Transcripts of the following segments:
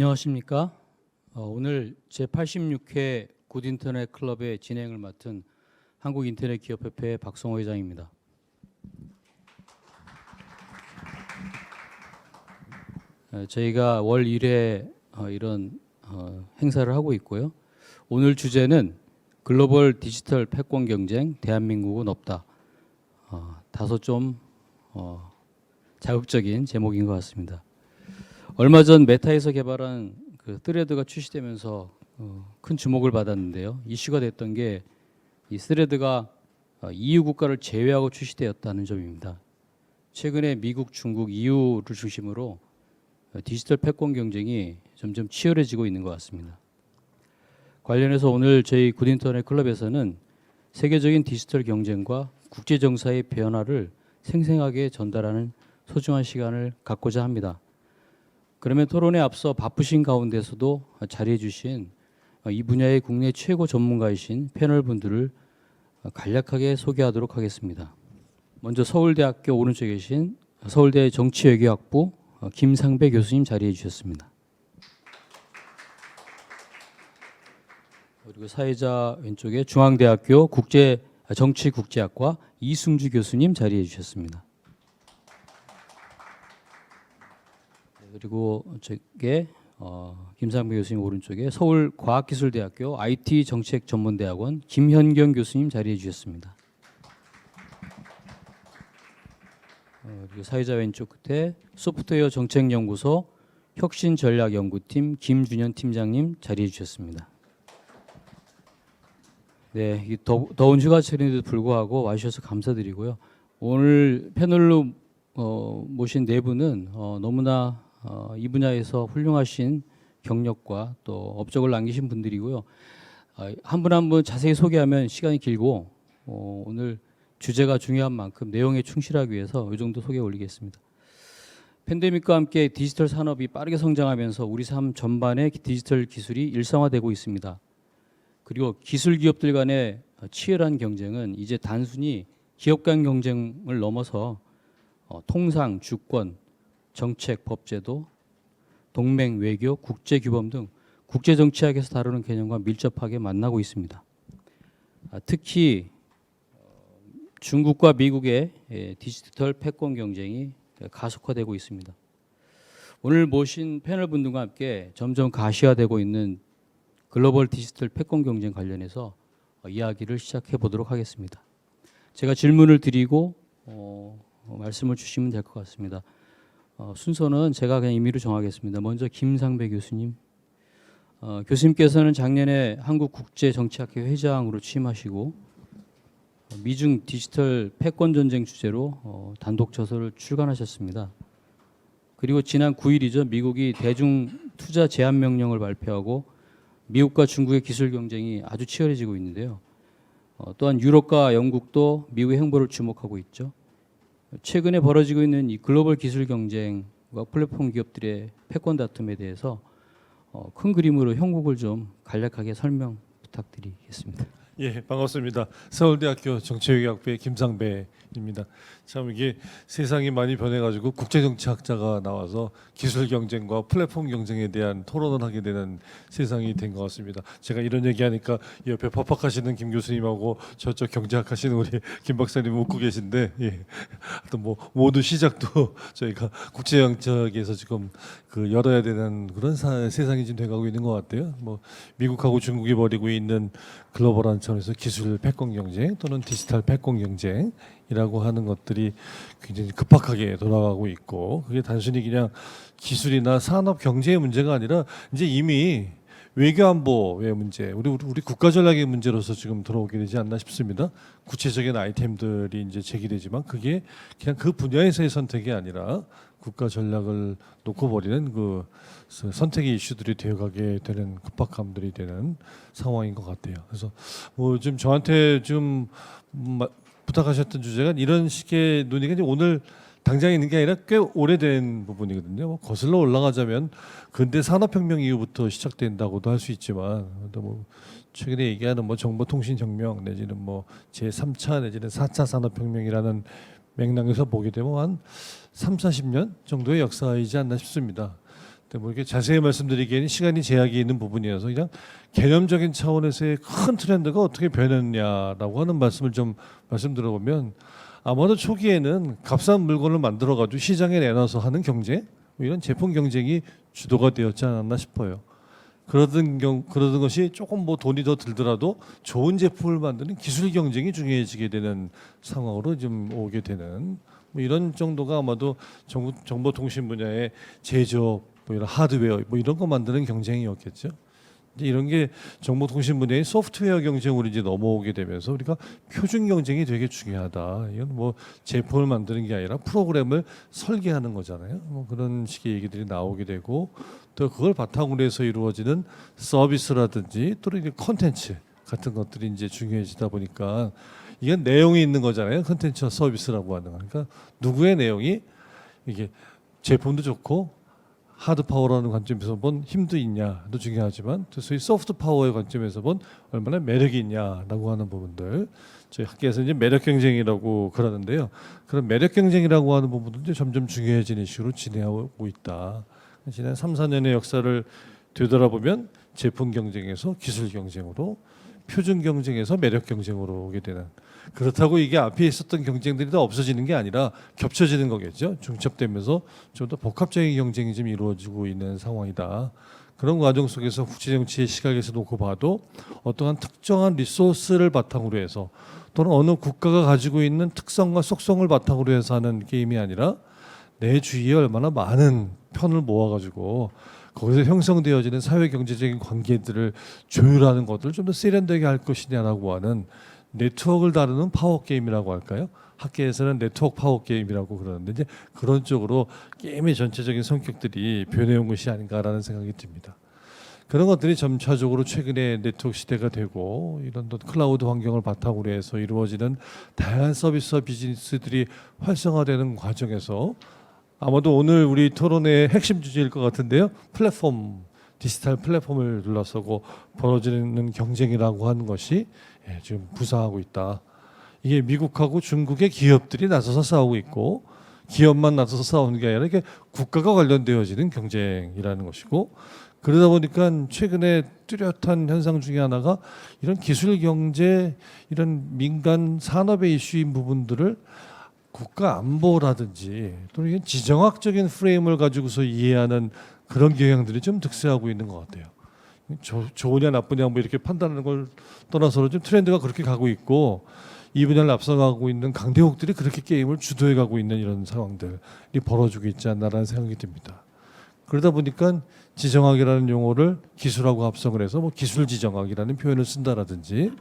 안녕하십니까? 오늘 제86회 굿인터넷 클럽의 진행을 맡은 한국인터넷기업협회 박성호 회장입니다. 저희가 월 1회 이런 행사를 하고 있고요. 오늘 주제는 글로벌 디지털 패권 경쟁, 대한민국은 없다. 다소 좀 자극적인 제목인 것 같습니다. 얼마 전 메타에서 개발한 그 스레드가 출시되면서 큰 주목을 받았는데요. 이슈가 됐던 게 이 스레드가 EU 국가를 제외하고 출시되었다는 점입니다. 최근에 미국, 중국, EU를 중심으로 디지털 패권 경쟁이 점점 치열해지고 있는 것 같습니다. 관련해서 오늘 저희 굿인터넷 클럽에서는 세계적인 디지털 경쟁과 국제 정사의 변화를 생생하게 전달하는 소중한 시간을 갖고자 합니다. 그러면 토론에 앞서 바쁘신 가운데서도 자리해 주신 이 분야의 국내 최고 전문가이신 패널분들을 간략하게 소개하도록 하겠습니다. 먼저 서울대학교 오른쪽에 계신 서울대 정치외교학부 김상배 교수님 자리해 주셨습니다. 그리고 사회자 왼쪽에 중앙대학교 정치국제학과 이승주 교수님 자리해 주셨습니다. 그리고 저게 김상배 교수님 오른쪽에 서울과학기술대학교 IT정책전문대학원 김현경 교수님 자리해 주셨습니다. 그리고 사회자 왼쪽 끝에 소프트웨어 정책연구소 혁신전략연구팀 김준현 팀장님 자리해 주셨습니다. 네, 더운 휴가철인데도 불구하고 와주셔서 감사드리고요. 오늘 패널로 모신 네 분은 너무나 이 분야에서 훌륭하신 경력과 또 업적을 남기신 분들이고요. 한 분 한 분 자세히 소개하면 시간이 길고 오늘 주제가 중요한 만큼 내용에 충실하기 위해서 이 정도 소개 올리겠습니다. 팬데믹과 함께 디지털 산업이 빠르게 성장하면서 우리 삶 전반의 디지털 기술이 일상화되고 있습니다. 그리고 기술 기업들 간의 치열한 경쟁은 이제 단순히 기업 간 경쟁을 넘어서 통상, 주권, 정책, 법제도, 동맹, 외교, 국제규범 등 국제정치학에서 다루는 개념과 밀접하게 만나고 있습니다. 특히 중국과 미국의 디지털 패권 경쟁이 가속화되고 있습니다. 오늘 모신 패널 분들과 함께 점점 가시화되고 있는 글로벌 디지털 패권 경쟁 관련해서 이야기를 시작해 보도록 하겠습니다. 제가 질문을 드리고 말씀을 주시면 될 것 같습니다. 순서는 제가 그냥 임의로 정하겠습니다. 먼저 김상배 교수님. 교수님께서는 작년에 한국국제정치학회 회장으로 취임하시고 미중 디지털 패권 전쟁 주제로 단독 저서를 출간하셨습니다. 그리고 지난 9일이죠. 미국이 대중 투자 제한 명령을 발표하고 미국과 중국의 기술 경쟁이 아주 치열해지고 있는데요. 또한 유럽과 영국도 미국의 행보를 주목하고 있죠. 최근에 벌어지고 있는 이 글로벌 기술 경쟁과 플랫폼 기업들의 패권 다툼에 대해서 큰 그림으로 형국을 좀 간략하게 설명 부탁드리겠습니다. 예, 반갑습니다. 서울대학교 정치외교학부의 김상배입니다. 참 이게 세상이 많이 변해가지고 국제정치학자가 나와서 기술 경쟁과 플랫폼 경쟁에 대한 토론을 하게 되는 세상이 된 것 같습니다. 제가 이런 얘기하니까 옆에 법학하시는 김 교수님하고 저쪽 경제학하시는 우리 김 박사님 웃고 계신데, 예, 하여튼 뭐 모두 시작도 저희가 국제정치학에서 지금 그 열어야 되는 그런 세상이 지금 돼가고 있는 것 같아요. 뭐 미국하고 중국이 벌이고 있는 글로벌한 차원에서 기술 패권 경쟁 또는 디지털 패권 경쟁이라고 하는 것들이 굉장히 급박하게 돌아가고 있고, 그게 단순히 그냥 기술이나 산업 경제의 문제가 아니라 이제 이미 외교안보의 문제, 우리 국가 전략의 문제로서 지금 들어오게 되지 않나 싶습니다. 구체적인 아이템들이 이제 제기되지만 그게 그냥 그 분야에서의 선택이 아니라 국가 전략을 놓고 버리는 그 선택의 이슈들이 되어가게 되는 급박함들이 되는 상황인 것 같아요. 그래서 뭐 좀 저한테 좀 부탁하셨던 주제가 이런 식의 논의가 이제 오늘 당장 있는 게 아니라 꽤 오래된 부분이거든요. 뭐 거슬러 올라가자면 근대 산업혁명 이후부터 시작된다고도 할 수 있지만, 뭐 최근에 얘기하는 뭐 정보통신혁명 내지는 뭐 제3차 내지는 4차 산업혁명이라는 맥락에서 보게 되면 한 30, 40년 정도의 역사이지 않나 싶습니다. 근데 뭐 이렇게 자세히 말씀드리기에는 시간이 제약이 있는 부분이어서 그냥 개념적인 차원에서의 큰 트렌드가 어떻게 변했냐라고 하는 말씀을 좀 말씀드려보면 아마도 초기에는 값싼 물건을 만들어 가지고 시장에 내놔서 하는 경제 뭐 이런 제품 경쟁이 주도가 되었지 않았나 싶어요. 그러던 것이 조금 뭐 돈이 더 들더라도 좋은 제품을 만드는 기술 경쟁이 중요해지게 되는 상황으로 좀 오게 되는 뭐 이런 정도가 아마도 정보통신 분야의 제조업, 뭐 이런 하드웨어, 뭐 이런 거 만드는 경쟁이었겠죠. 이제 이런 게 정보통신 분야의 소프트웨어 경쟁으로 이제 넘어오게 되면서 우리가 표준 경쟁이 되게 중요하다. 이건 뭐 제품을 만드는 게 아니라 프로그램을 설계하는 거잖아요. 뭐 그런 식의 얘기들이 나오게 되고 또 그걸 바탕으로 해서 이루어지는 서비스라든지 또는 이제 콘텐츠 같은 것들이 이제 중요해지다 보니까 이건 내용이 있는 거잖아요. 콘텐츠와 서비스라고 하는 거. 그러니까 누구의 내용이 이게 제품도 좋고 하드 파워라는 관점에서 본 힘도 있냐도 중요하지만 또 소위 소프트 파워의 관점에서 본 얼마나 매력이 있냐라고 하는 부분들 저희 학계에서 이제 매력 경쟁이라고 그러는데요. 그런 매력 경쟁이라고 하는 부분도 점점 중요해지는 식으로 진행하고 있다. 지난 3, 4년의 역사를 되돌아보면 제품 경쟁에서 기술 경쟁으로 표준 경쟁에서 매력 경쟁으로 오게 되는 그렇다고 이게 앞에 있었던 경쟁들이 다 없어지는 게 아니라 겹쳐지는 거겠죠. 중첩되면서 좀 더 복합적인 경쟁이 좀 이루어지고 있는 상황이다. 그런 과정 속에서 국제정치의 시각에서 놓고 봐도 어떠한 특정한 리소스를 바탕으로 해서 또는 어느 국가가 가지고 있는 특성과 속성을 바탕으로 해서 하는 게임이 아니라 내 주위에 얼마나 많은 편을 모아가지고 거기서 형성되어지는 사회 경제적인 관계들을 조율하는 것들을 좀 더 세련되게 할 것이냐라고 하는 네트워크를 다루는 파워 게임이라고 할까요? 학계에서는 네트워크 파워 게임이라고 그러는데 이제 그런 쪽으로 게임의 전체적인 성격들이 변해온 것이 아닌가라는 생각이 듭니다. 그런 것들이 점차적으로 최근에 네트워크 시대가 되고 이런 클라우드 환경을 바탕으로 해서 이루어지는 다양한 서비스와 비즈니스들이 활성화되는 과정에서 아마도 오늘 우리 토론의 핵심 주제일 것 같은데요. 플랫폼, 디지털 플랫폼을 둘러싸고 벌어지는 경쟁이라고 하는 것이 지금 부상하고 있다. 이게 미국하고 중국의 기업들이 나서서 싸우고 있고 기업만 나서서 싸우는 게 아니라 이게 국가가 관련되어지는 경쟁이라는 것이고 그러다 보니까 최근에 뚜렷한 현상 중에 하나가 이런 기술 경제, 이런 민간 산업의 이슈인 부분들을 국가 안보라든지 또는 지정학적인 프레임을 가지고서 이해하는 그런 경향들이 좀 득세하고 있는 것 같아요. 좋으냐 나쁘냐 뭐 이렇게 판단하는 걸 떠나서 좀 트렌드가 그렇게 가고 있고 이 분야를 앞서가고 있는 강대국들이 그렇게 게임을 주도해 가고 있는 이런 상황들이 벌어지고 있지 않나라는 생각이 듭니다. 그러다 보니까 지정학이라는 용어를 기술하고 합성을 해서 뭐 기술 지정학이라는 표현을 쓴다라든지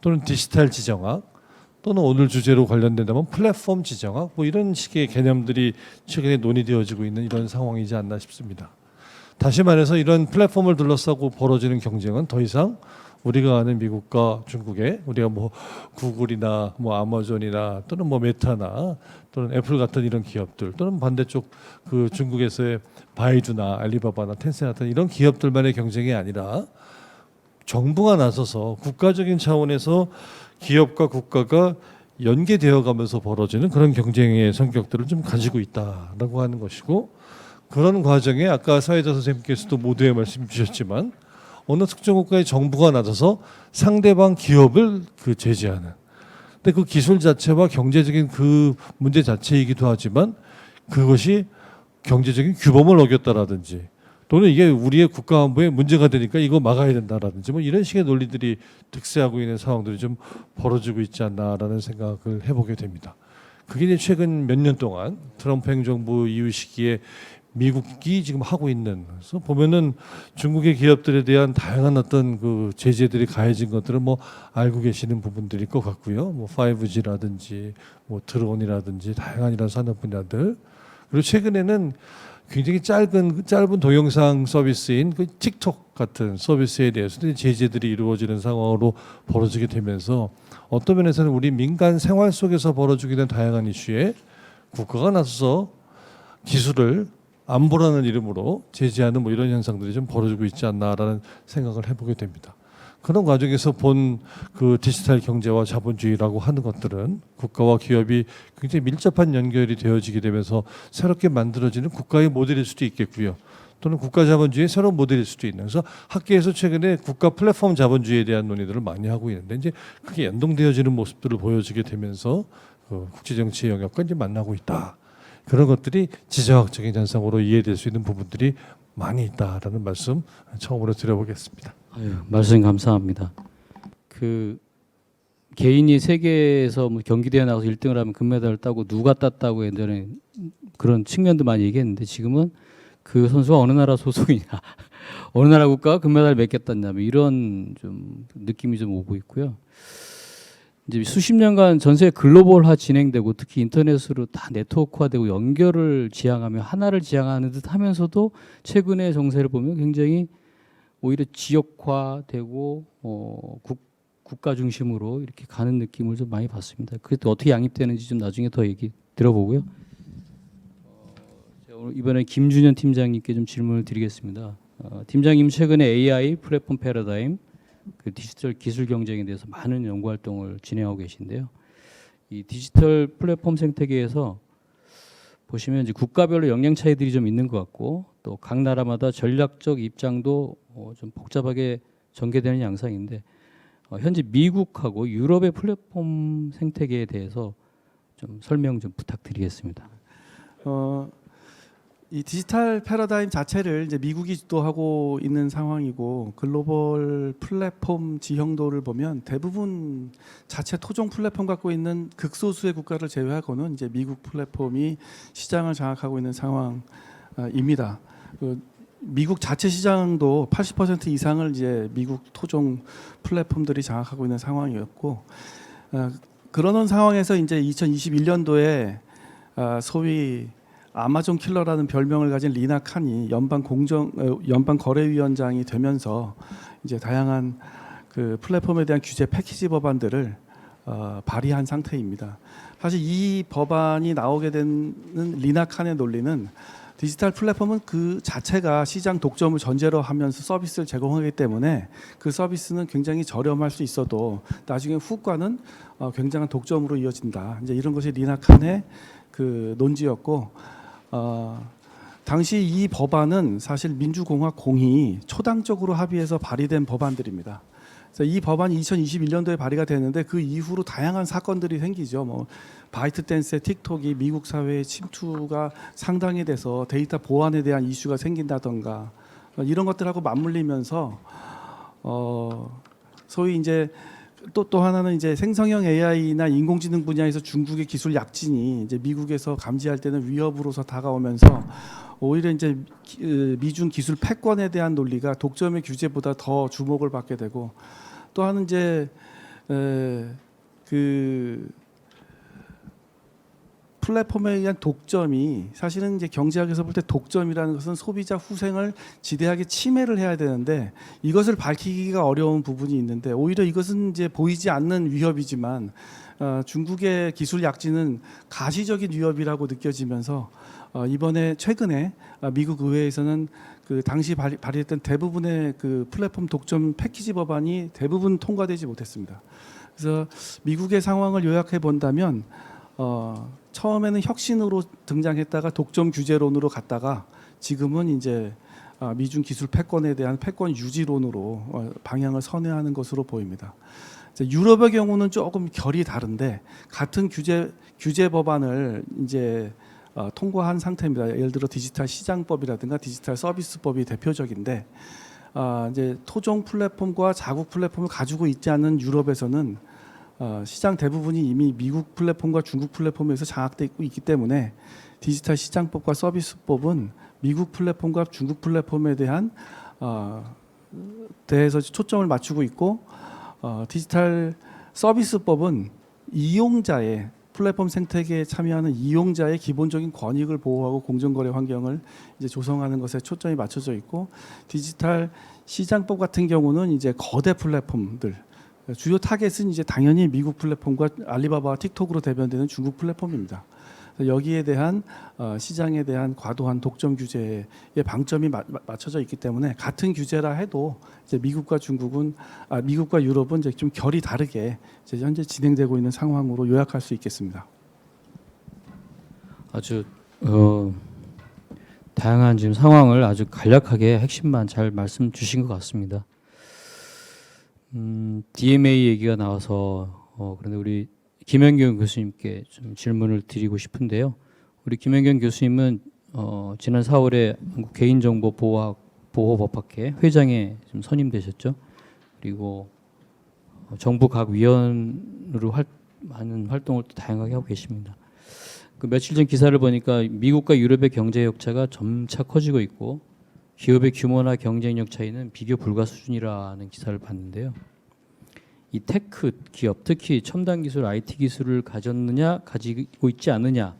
또는 디지털 지정학 또는 오늘 주제로 관련된다면 플랫폼 지정학 뭐 이런 식의 개념들이 최근에 논의되어지고 있는 이런 상황이지 않나 싶습니다. 다시 말해서 이런 플랫폼을 둘러싸고 벌어지는 경쟁은 더 이상 우리가 아는 미국과 중국의 우리가 뭐 구글이나 뭐 아마존이나 또는 뭐 메타나 또는 애플 같은 이런 기업들 또는 반대쪽 그 중국에서의 바이두나 알리바바나 텐센트 같은 이런 기업들만의 경쟁이 아니라 정부가 나서서 국가적인 차원에서 기업과 국가가 연계되어 가면서 벌어지는 그런 경쟁의 성격들을 좀 가지고 있다라고 하는 것이고 그런 과정에 아까 사회자 선생님께서도 모두의 말씀 주셨지만 어느 특정 국가의 정부가 나서서 상대방 기업을 제재하는 근데 그 기술 자체와 경제적인 그 문제 자체이기도 하지만 그것이 경제적인 규범을 어겼다라든지 또는 이게 우리의 국가 안보에 문제가 되니까 이거 막아야 된다라든지 뭐 이런 식의 논리들이 득세하고 있는 상황들이 좀 벌어지고 있지 않나라는 생각을 해보게 됩니다. 그게 이제 최근 몇 년 동안 트럼프 행정부 이후 시기에 미국이 지금 하고 있는 그래서 보면은 중국의 기업들에 대한 다양한 어떤 그 제재들이 가해진 것들은 뭐 알고 계시는 부분들일 것 같고요. 뭐 5G라든지 뭐 드론이라든지 다양한 이런 산업 분야들 그리고 최근에는 굉장히 짧은 동영상 서비스인 그 틱톡 같은 서비스에 대해서도 제재들이 이루어지는 상황으로 벌어지게 되면서 어떤 면에서는 우리 민간 생활 속에서 벌어지게 된 다양한 이슈에 국가가 나서서 기술을 안보라는 이름으로 제재하는 뭐 이런 현상들이 좀 벌어지고 있지 않나라는 생각을 해보게 됩니다. 그런 과정에서 본 그 디지털 경제와 자본주의라고 하는 것들은 국가와 기업이 굉장히 밀접한 연결이 되어지게 되면서 새롭게 만들어지는 국가의 모델일 수도 있겠고요. 또는 국가 자본주의의 새로운 모델일 수도 있는. 그래서 학계에서 최근에 국가 플랫폼 자본주의에 대한 논의들을 많이 하고 있는데 이제 그게 연동되어지는 모습들을 보여지게 되면서 국제 정치의 영역과 이제 만나고 있다. 그런 것들이 지정학적인 현상으로 이해될 수 있는 부분들이 많이 있다라는 말씀 처음으로 드려보겠습니다. 아유, 말씀 감사합니다. 그 개인이 세계에서 뭐 경기대회 나가서 1등을 하면 금메달을 따고 누가 땄다고 예전에 그런 측면도 많이 얘기했는데 지금은 그 선수가 어느 나라 소속이냐, 어느 나라 국가가 금메달 몇 개 땄냐, 뭐 이런 좀 느낌이 좀 오고 있고요. 이제 수십 년간 전 세계 글로벌화 진행되고 특히 인터넷으로 다 네트워크화되고 연결을 지향하며 하나를 지향하는 듯 하면서도 최근의 정세를 보면 굉장히 오히려 지역화되고 국가 중심으로 이렇게 가는 느낌을 좀 많이 봤습니다. 그게 또 어떻게 양립되는지 좀 나중에 더 얘기 들어보고요. 제가 오늘 이번에 김준현 팀장님께 좀 질문을 드리겠습니다. 팀장님 최근에 AI 플랫폼 패러다임 그 디지털 기술 경쟁에 대해서 많은 연구 활동을 진행하고 계신데요. 이 디지털 플랫폼 생태계에서 보시면 이제 국가별로 역량 차이들이 좀 있는 것 같고 또 각 나라마다 전략적 입장도 좀 복잡하게 전개되는 양상인데 현재 미국하고 유럽의 플랫폼 생태계에 대해서 좀 설명 좀 부탁드리겠습니다. 이 디지털 패러다임 자체를 이제 미국이 주도하고 있는 상황이고 글로벌 플랫폼 지형도를 보면 대부분 자체 토종 플랫폼 갖고 있는 극소수의 국가를 제외하고는 이제 미국 플랫폼이 시장을 장악하고 있는 상황입니다. 미국 자체 시장도 80% 이상을 이제 미국 토종 플랫폼들이 장악하고 있는 상황이었고 그러는 상황에서 이제 2021년도에 소위 아마존 킬러라는 별명을 가진 리나 칸이 연방 거래위원장이 되면서 이제 다양한 그 플랫폼에 대한 규제 패키지 법안들을 발의한 상태입니다. 사실 이 법안이 나오게 되는 리나 칸의 논리는 디지털 플랫폼은 그 자체가 시장 독점을 전제로 하면서 서비스를 제공하기 때문에 그 서비스는 굉장히 저렴할 수 있어도 나중에 후과는 굉장한 독점으로 이어진다. 이제 이런 것이 리나 칸의 그 논지였고 당시 이 법안은 사실 민주공화공이 초당적으로 합의해서 발의된 법안들입니다. 그래서 이 법안이 2021년도에 발의가 됐는데 그 이후로 다양한 사건들이 생기죠. 뭐 바이트댄스의 틱톡이 미국 사회에 침투가 상당히 돼서 데이터 보안에 대한 이슈가 생긴다던가 이런 것들하고 맞물리면서 소위 이제 또 하나는 이제 생성형 AI나 인공지능 분야에서 중국의 기술 약진이 이제 미국에서 감지할 때는 위협으로서 다가오면서 오히려 이제 미중 기술 패권에 대한 논리가 독점의 규제보다 더 주목을 받게 되고 또 하나는 이제 그 플랫폼에 의한 독점이 사실은 이제 경제학에서 볼 때 독점이라는 것은 소비자 후생을 지대하게 침해를 해야 되는데 이것을 밝히기가 어려운 부분이 있는데 오히려 이것은 이제 보이지 않는 위협이지만 중국의 기술 약진은 가시적인 위협이라고 느껴지면서 이번에 최근에 미국 의회에서는 그 당시 발의했던 대부분의 그 플랫폼 독점 패키지 법안이 대부분 통과되지 못했습니다. 그래서 미국의 상황을 요약해 본다면 처음에는 혁신으로 등장했다가 독점 규제론으로 갔다가 지금은 이제 미중 기술 패권에 대한 패권 유지론으로 방향을 선회하는 것으로 보입니다. 유럽의 경우는 조금 결이 다른데 같은 규제 법안을 이제 통과한 상태입니다. 예를 들어 디지털 시장법이라든가 디지털 서비스법이 대표적인데 이제 토종 플랫폼과 자국 플랫폼을 가지고 있지 않은 유럽에서는 시장 대부분이 이미 미국 플랫폼과 중국 플랫폼에서 장악되고 있기 때문에 디지털 시장법과 서비스법은 미국 플랫폼과 중국 플랫폼에 대해서 초점을 맞추고 있고 디지털 서비스법은 이용자의 플랫폼 생태계에 참여하는 이용자의 기본적인 권익을 보호하고 공정거래 환경을 이제 조성하는 것에 초점이 맞춰져 있고 디지털 시장법 같은 경우는 이제 거대 플랫폼들 주요 타겟은 이제 당연히 미국 플랫폼과 알리바바와 틱톡으로 대변되는 중국 플랫폼입니다. 여기에 대한 시장에 대한 과도한 독점 규제에 방점이 맞춰져 있기 때문에 같은 규제라 해도 이제 미국과 유럽은 이제 좀 결이 다르게 이제 현재 진행되고 있는 상황으로 요약할 수 있겠습니다. 아주 다양한 지금 상황을 아주 간략하게 핵심만 잘 말씀 주신 것 같습니다. DMA 얘기가 나와서 그런데 우리 김현경 교수님께 좀 질문을 드리고 싶은데요. 우리 김현경 교수님은 지난 4월에 한국 개인정보보호법학회 회장에 좀 선임되셨죠. 그리고 정부 각 위원으로 많은 활동을 또 다양하게 하고 계십니다. 그 며칠 전 기사를 보니까 미국과 유럽의 경제 격차가 점차 커지고 있고 기업의 규모나 경쟁력 차이는 비교 불가 수준이라는 기사를 봤는데요. 이 테크 기업, 특히 첨단 기술, IT 기술을 가지고 있지 않느냐,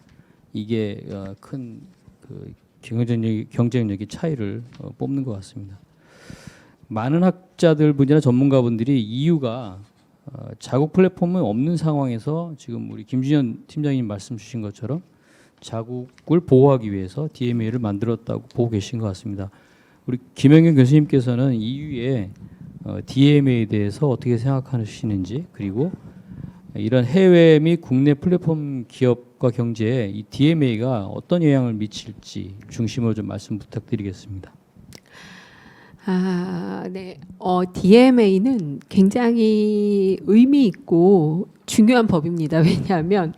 이게 큰 그 경쟁력의 차이를 뽑는 것 같습니다. 많은 학자들분이나 전문가분들이 EU가 자국 플랫폼은 없는 상황에서 지금 우리 김준현 팀장님 말씀 주신 것처럼 자국을 보호하기 위해서 DMA를 만들었다고 보고 계신 것 같습니다. 우리 김영경 교수님께서는 EU의 DMA에 대해서 어떻게 생각하시는지, 그리고 이런 해외 및 국내 플랫폼 기업과 경제에 이 DMA가 어떤 영향을 미칠지 중심으로 좀 말씀 부탁드리겠습니다. 네. DMA는 굉장히 의미 있고 중요한 법입니다. 왜냐하면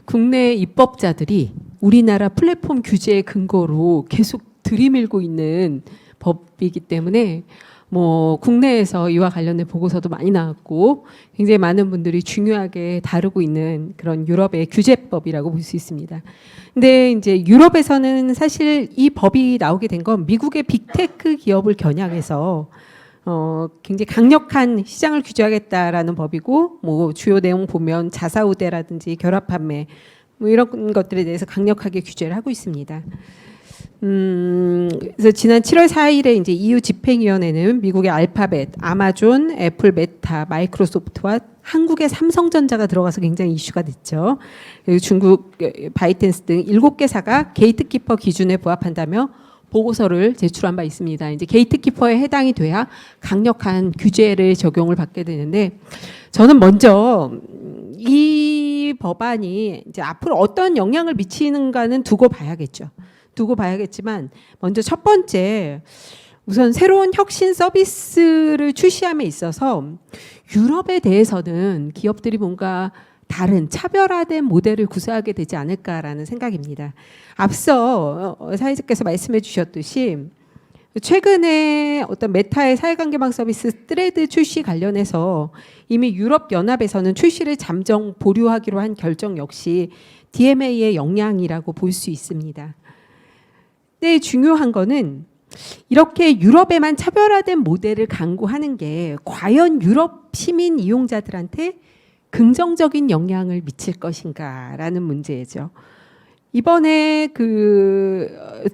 국내 입법자들이 우리나라 플랫폼 규제의 근거로 계속 들이밀고 있는 법이기 때문에 뭐 국내에서 이와 관련된 보고서도 많이 나왔고 굉장히 많은 분들이 중요하게 다루고 있는 그런 유럽의 규제법이라고 볼 수 있습니다. 근데 이제 유럽에서는 사실 이 법이 나오게 된 건 미국의 빅테크 기업을 겨냥해서 굉장히 강력한 시장을 규제하겠다라는 법이고, 뭐 주요 내용 보면 자사우대라든지 결합 판매 뭐 이런 것들에 대해서 강력하게 규제를 하고 있습니다. 그래서 지난 7월 4일에 이제 EU 집행위원회는 미국의 알파벳, 아마존, 애플, 메타, 마이크로소프트와 한국의 삼성전자가 들어가서 굉장히 이슈가 됐죠. 그리고 중국 바이텐스 등 7개사가 게이트키퍼 기준에 부합한다며 보고서를 제출한 바 있습니다. 이제 게이트키퍼에 해당이 돼야 강력한 규제를 적용을 받게 되는데, 저는 먼저 이 법안이 이제 앞으로 어떤 영향을 미치는가는 두고 봐야겠지만 먼저 첫 번째, 우선 새로운 혁신 서비스를 출시함에 있어서 유럽에 대해서는 기업들이 뭔가 다른 차별화된 모델을 구사하게 되지 않을까라는 생각입니다. 앞서 사회자께서 말씀해 주셨듯이 최근에 어떤 메타의 사회관계망 서비스 스레드 출시 관련해서 이미 유럽연합에서는 출시를 잠정 보류하기로 한 결정 역시 DMA의 영향이라고 볼 수 있습니다. 근데 중요한 거는 이렇게 유럽에만 차별화된 모델을 강구하는 게 과연 유럽 시민 이용자들한테 긍정적인 영향을 미칠 것인가라는 문제죠. 이번에 그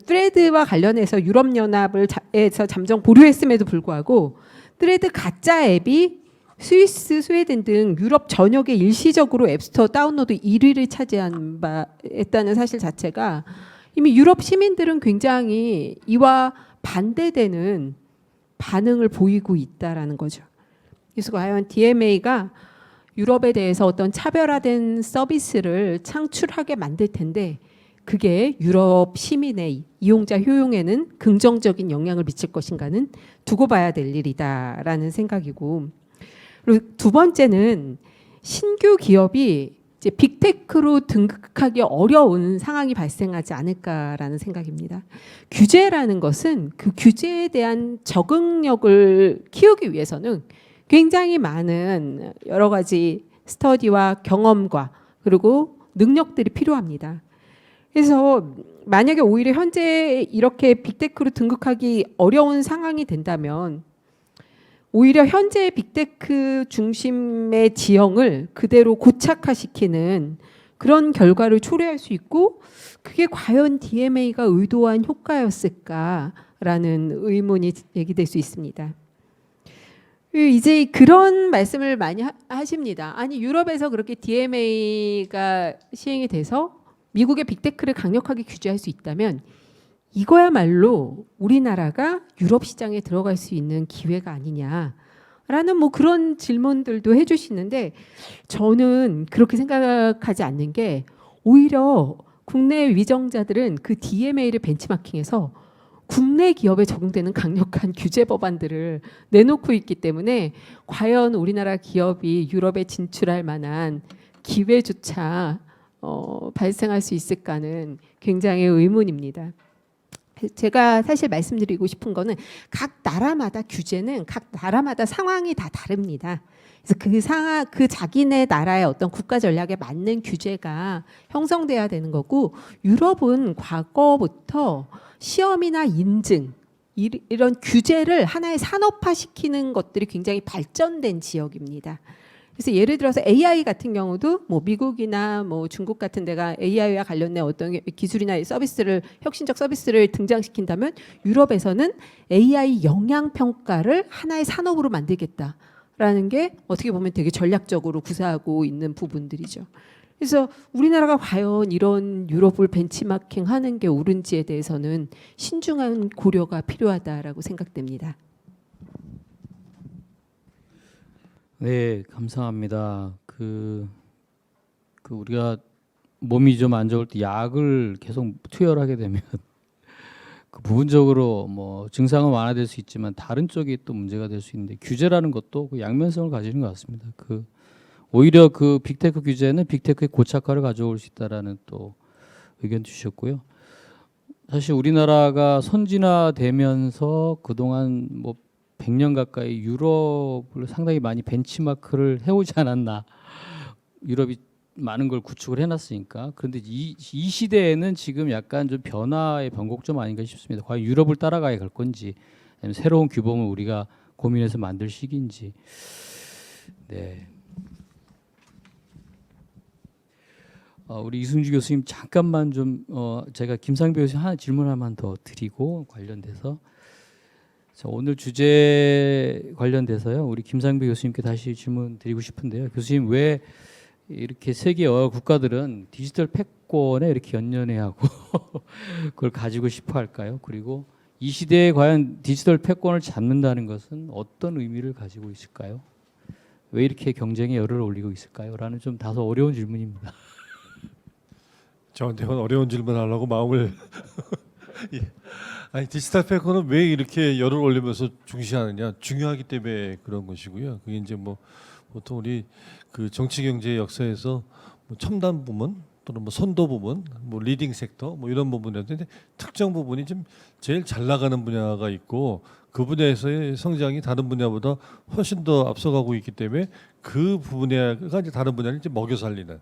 스레드와 관련해서 유럽연합에서 잠정 보류했음에도 불구하고 스레드 가짜 앱이 스위스, 스웨덴 등 유럽 전역에 일시적으로 앱스토어 다운로드 1위를 차지한 바 했다는 사실 자체가 이미 유럽 시민들은 굉장히 이와 반대되는 반응을 보이고 있다라는 거죠. 그래서 과연 DMA가 유럽에 대해서 어떤 차별화된 서비스를 창출하게 만들 텐데 그게 유럽 시민의 이용자 효용에는 긍정적인 영향을 미칠 것인가는 두고 봐야 될 일이다라는 생각이고, 그리고 두 번째는 신규 기업이 이제 빅테크로 등극하기 어려운 상황이 발생하지 않을까라는 생각입니다. 규제라는 것은 그 규제에 대한 적응력을 키우기 위해서는 굉장히 많은 여러 가지 스터디와 경험과 그리고 능력들이 필요합니다. 그래서 만약에 오히려 현재 이렇게 빅테크로 등극하기 어려운 상황이 된다면 오히려 현재의 빅테크 중심의 지형을 그대로 고착화시키는 그런 결과를 초래할 수 있고, 그게 과연 DMA가 의도한 효과였을까라는 의문이 제기될 수 있습니다. 이제 그런 말씀을 많이 하십니다. 아니 유럽에서 그렇게 DMA가 시행이 돼서 미국의 빅테크를 강력하게 규제할 수 있다면 이거야말로 우리나라가 유럽 시장에 들어갈 수 있는 기회가 아니냐라는 뭐 그런 질문들도 해주시는데, 저는 그렇게 생각하지 않는 게 오히려 국내 위정자들은 그 DMA를 벤치마킹해서 국내 기업에 적용되는 강력한 규제 법안들을 내놓고 있기 때문에 과연 우리나라 기업이 유럽에 진출할 만한 기회조차 발생할 수 있을까는 굉장히 의문입니다. 제가 사실 말씀드리고 싶은 거는 각 나라마다 규제는 각 나라마다 상황이 다 다릅니다. 그래서 그 자기네 나라의 어떤 국가 전략에 맞는 규제가 형성돼야 되는 거고, 유럽은 과거부터 시험이나 인증 이런 규제를 하나의 산업화시키는 것들이 굉장히 발전된 지역입니다. 그래서 예를 들어서 AI 같은 경우도 뭐 미국이나 뭐 중국 같은 데가 AI와 관련된 어떤 기술이나 서비스를, 혁신적 서비스를 등장시킨다면 유럽에서는 AI 영향 평가를 하나의 산업으로 만들겠다라는 게 어떻게 보면 되게 전략적으로 구사하고 있는 부분들이죠. 그래서 우리나라가 과연 이런 유럽을 벤치마킹하는 게 옳은지에 대해서는 신중한 고려가 필요하다라고 생각됩니다. 네, 감사합니다. 우리가 몸이 좀 안 좋을 때 약을 계속 투여하게 되면 그 부분적으로 뭐 증상은 완화될 수 있지만 다른 쪽이 또 문제가 될 수 있는데, 규제라는 것도 그 양면성을 가지는 것 같습니다. 오히려 그 빅테크 규제는 빅테크의 고착화를 가져올 수 있다라는 또 의견 주셨고요. 사실 우리나라가 선진화되면서 그동안 뭐 100년 가까이 유럽을 상당히 많이 벤치마크를 해오지 않았나. 유럽이 많은 걸 구축을 해놨으니까. 그런데 이 시대에는 지금 약간 좀 변화의 변곡점 아닌가 싶습니다. 과연 유럽을 따라가야 갈 건지, 아니면 새로운 규범을 우리가 고민해서 만들 시기인지. 네. 우리 이승주 교수님 잠깐만 좀 제가 김상배 교수님 질문 하나만 더 드리고 관련돼서, 오늘 주제 관련돼서요, 우리 김상배 교수님께 다시 질문 드리고 싶은데요. 교수님, 왜 이렇게 세계 여러 국가들은 디지털 패권에 이렇게 연연해하고 그걸 가지고 싶어 할까요? 그리고 이 시대에 과연 디지털 패권을 잡는다는 것은 어떤 의미를 가지고 있을까요? 왜 이렇게 경쟁에 열을 올리고 있을까요? 라는 좀 다소 어려운 질문입니다. 저한테 어려운 질문을 하려고 마음을 예. 아니, 디지털 패권은 왜 이렇게 열을 올리면서 중시하느냐? 중요하기 때문에 그런 것이고요. 그게 이제 뭐 보통 우리 그 정치 경제 역사에서 뭐 첨단 부문 또는 뭐 선도 부문, 뭐 리딩 섹터 뭐 이런 부분이었는데, 특정 부분이 좀 제일 잘 나가는 분야가 있고 그 분야에서의 성장이 다른 분야보다 훨씬 더 앞서가고 있기 때문에 그 분야가 이제 다른 분야를 이제 먹여 살리는,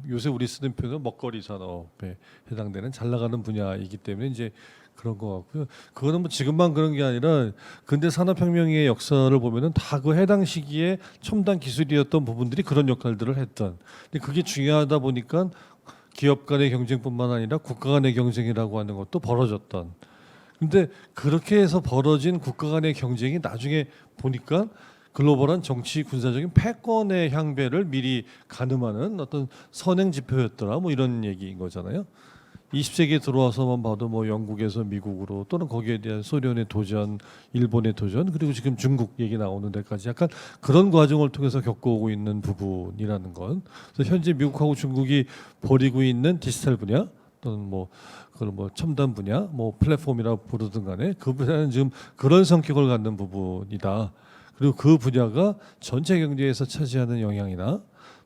요새 우리 쓰는 표현은 먹거리 산업에 해당되는 잘 나가는 분야이기 때문에 이제 그런 것 같고요. 그거는 뭐 지금만 그런 게 아니라 근대 산업혁명의 역사를 보면은 다 그 해당 시기에 첨단 기술이었던 부분들이 그런 역할들을 했던. 근데 그게 중요하다 보니까 기업 간의 경쟁뿐만 아니라 국가 간의 경쟁이라고 하는 것도 벌어졌던. 근데 그렇게 해서 벌어진 국가 간의 경쟁이 나중에 보니까 글로벌한 정치 군사적인 패권의 향배를 미리 가늠하는 어떤 선행 지표였더라, 뭐 이런 얘기인 거잖아요. 20세기에 들어와서만 봐도 뭐 영국에서 미국으로, 또는 거기에 대한 소련의 도전, 일본의 도전, 그리고 지금 중국 얘기 나오는 데까지 약간 그런 과정을 통해서 겪어오고 있는 부분이라는 건, 그래서 현재 미국하고 중국이 벌이고 있는 디지털 분야 또는 뭐 그런 뭐 첨단 분야, 뭐 플랫폼이라 부르든 간에 그 분야는 지금 그런 성격을 갖는 부분이다. 그리고 그 분야가 전체 경제에서 차지하는 영향이나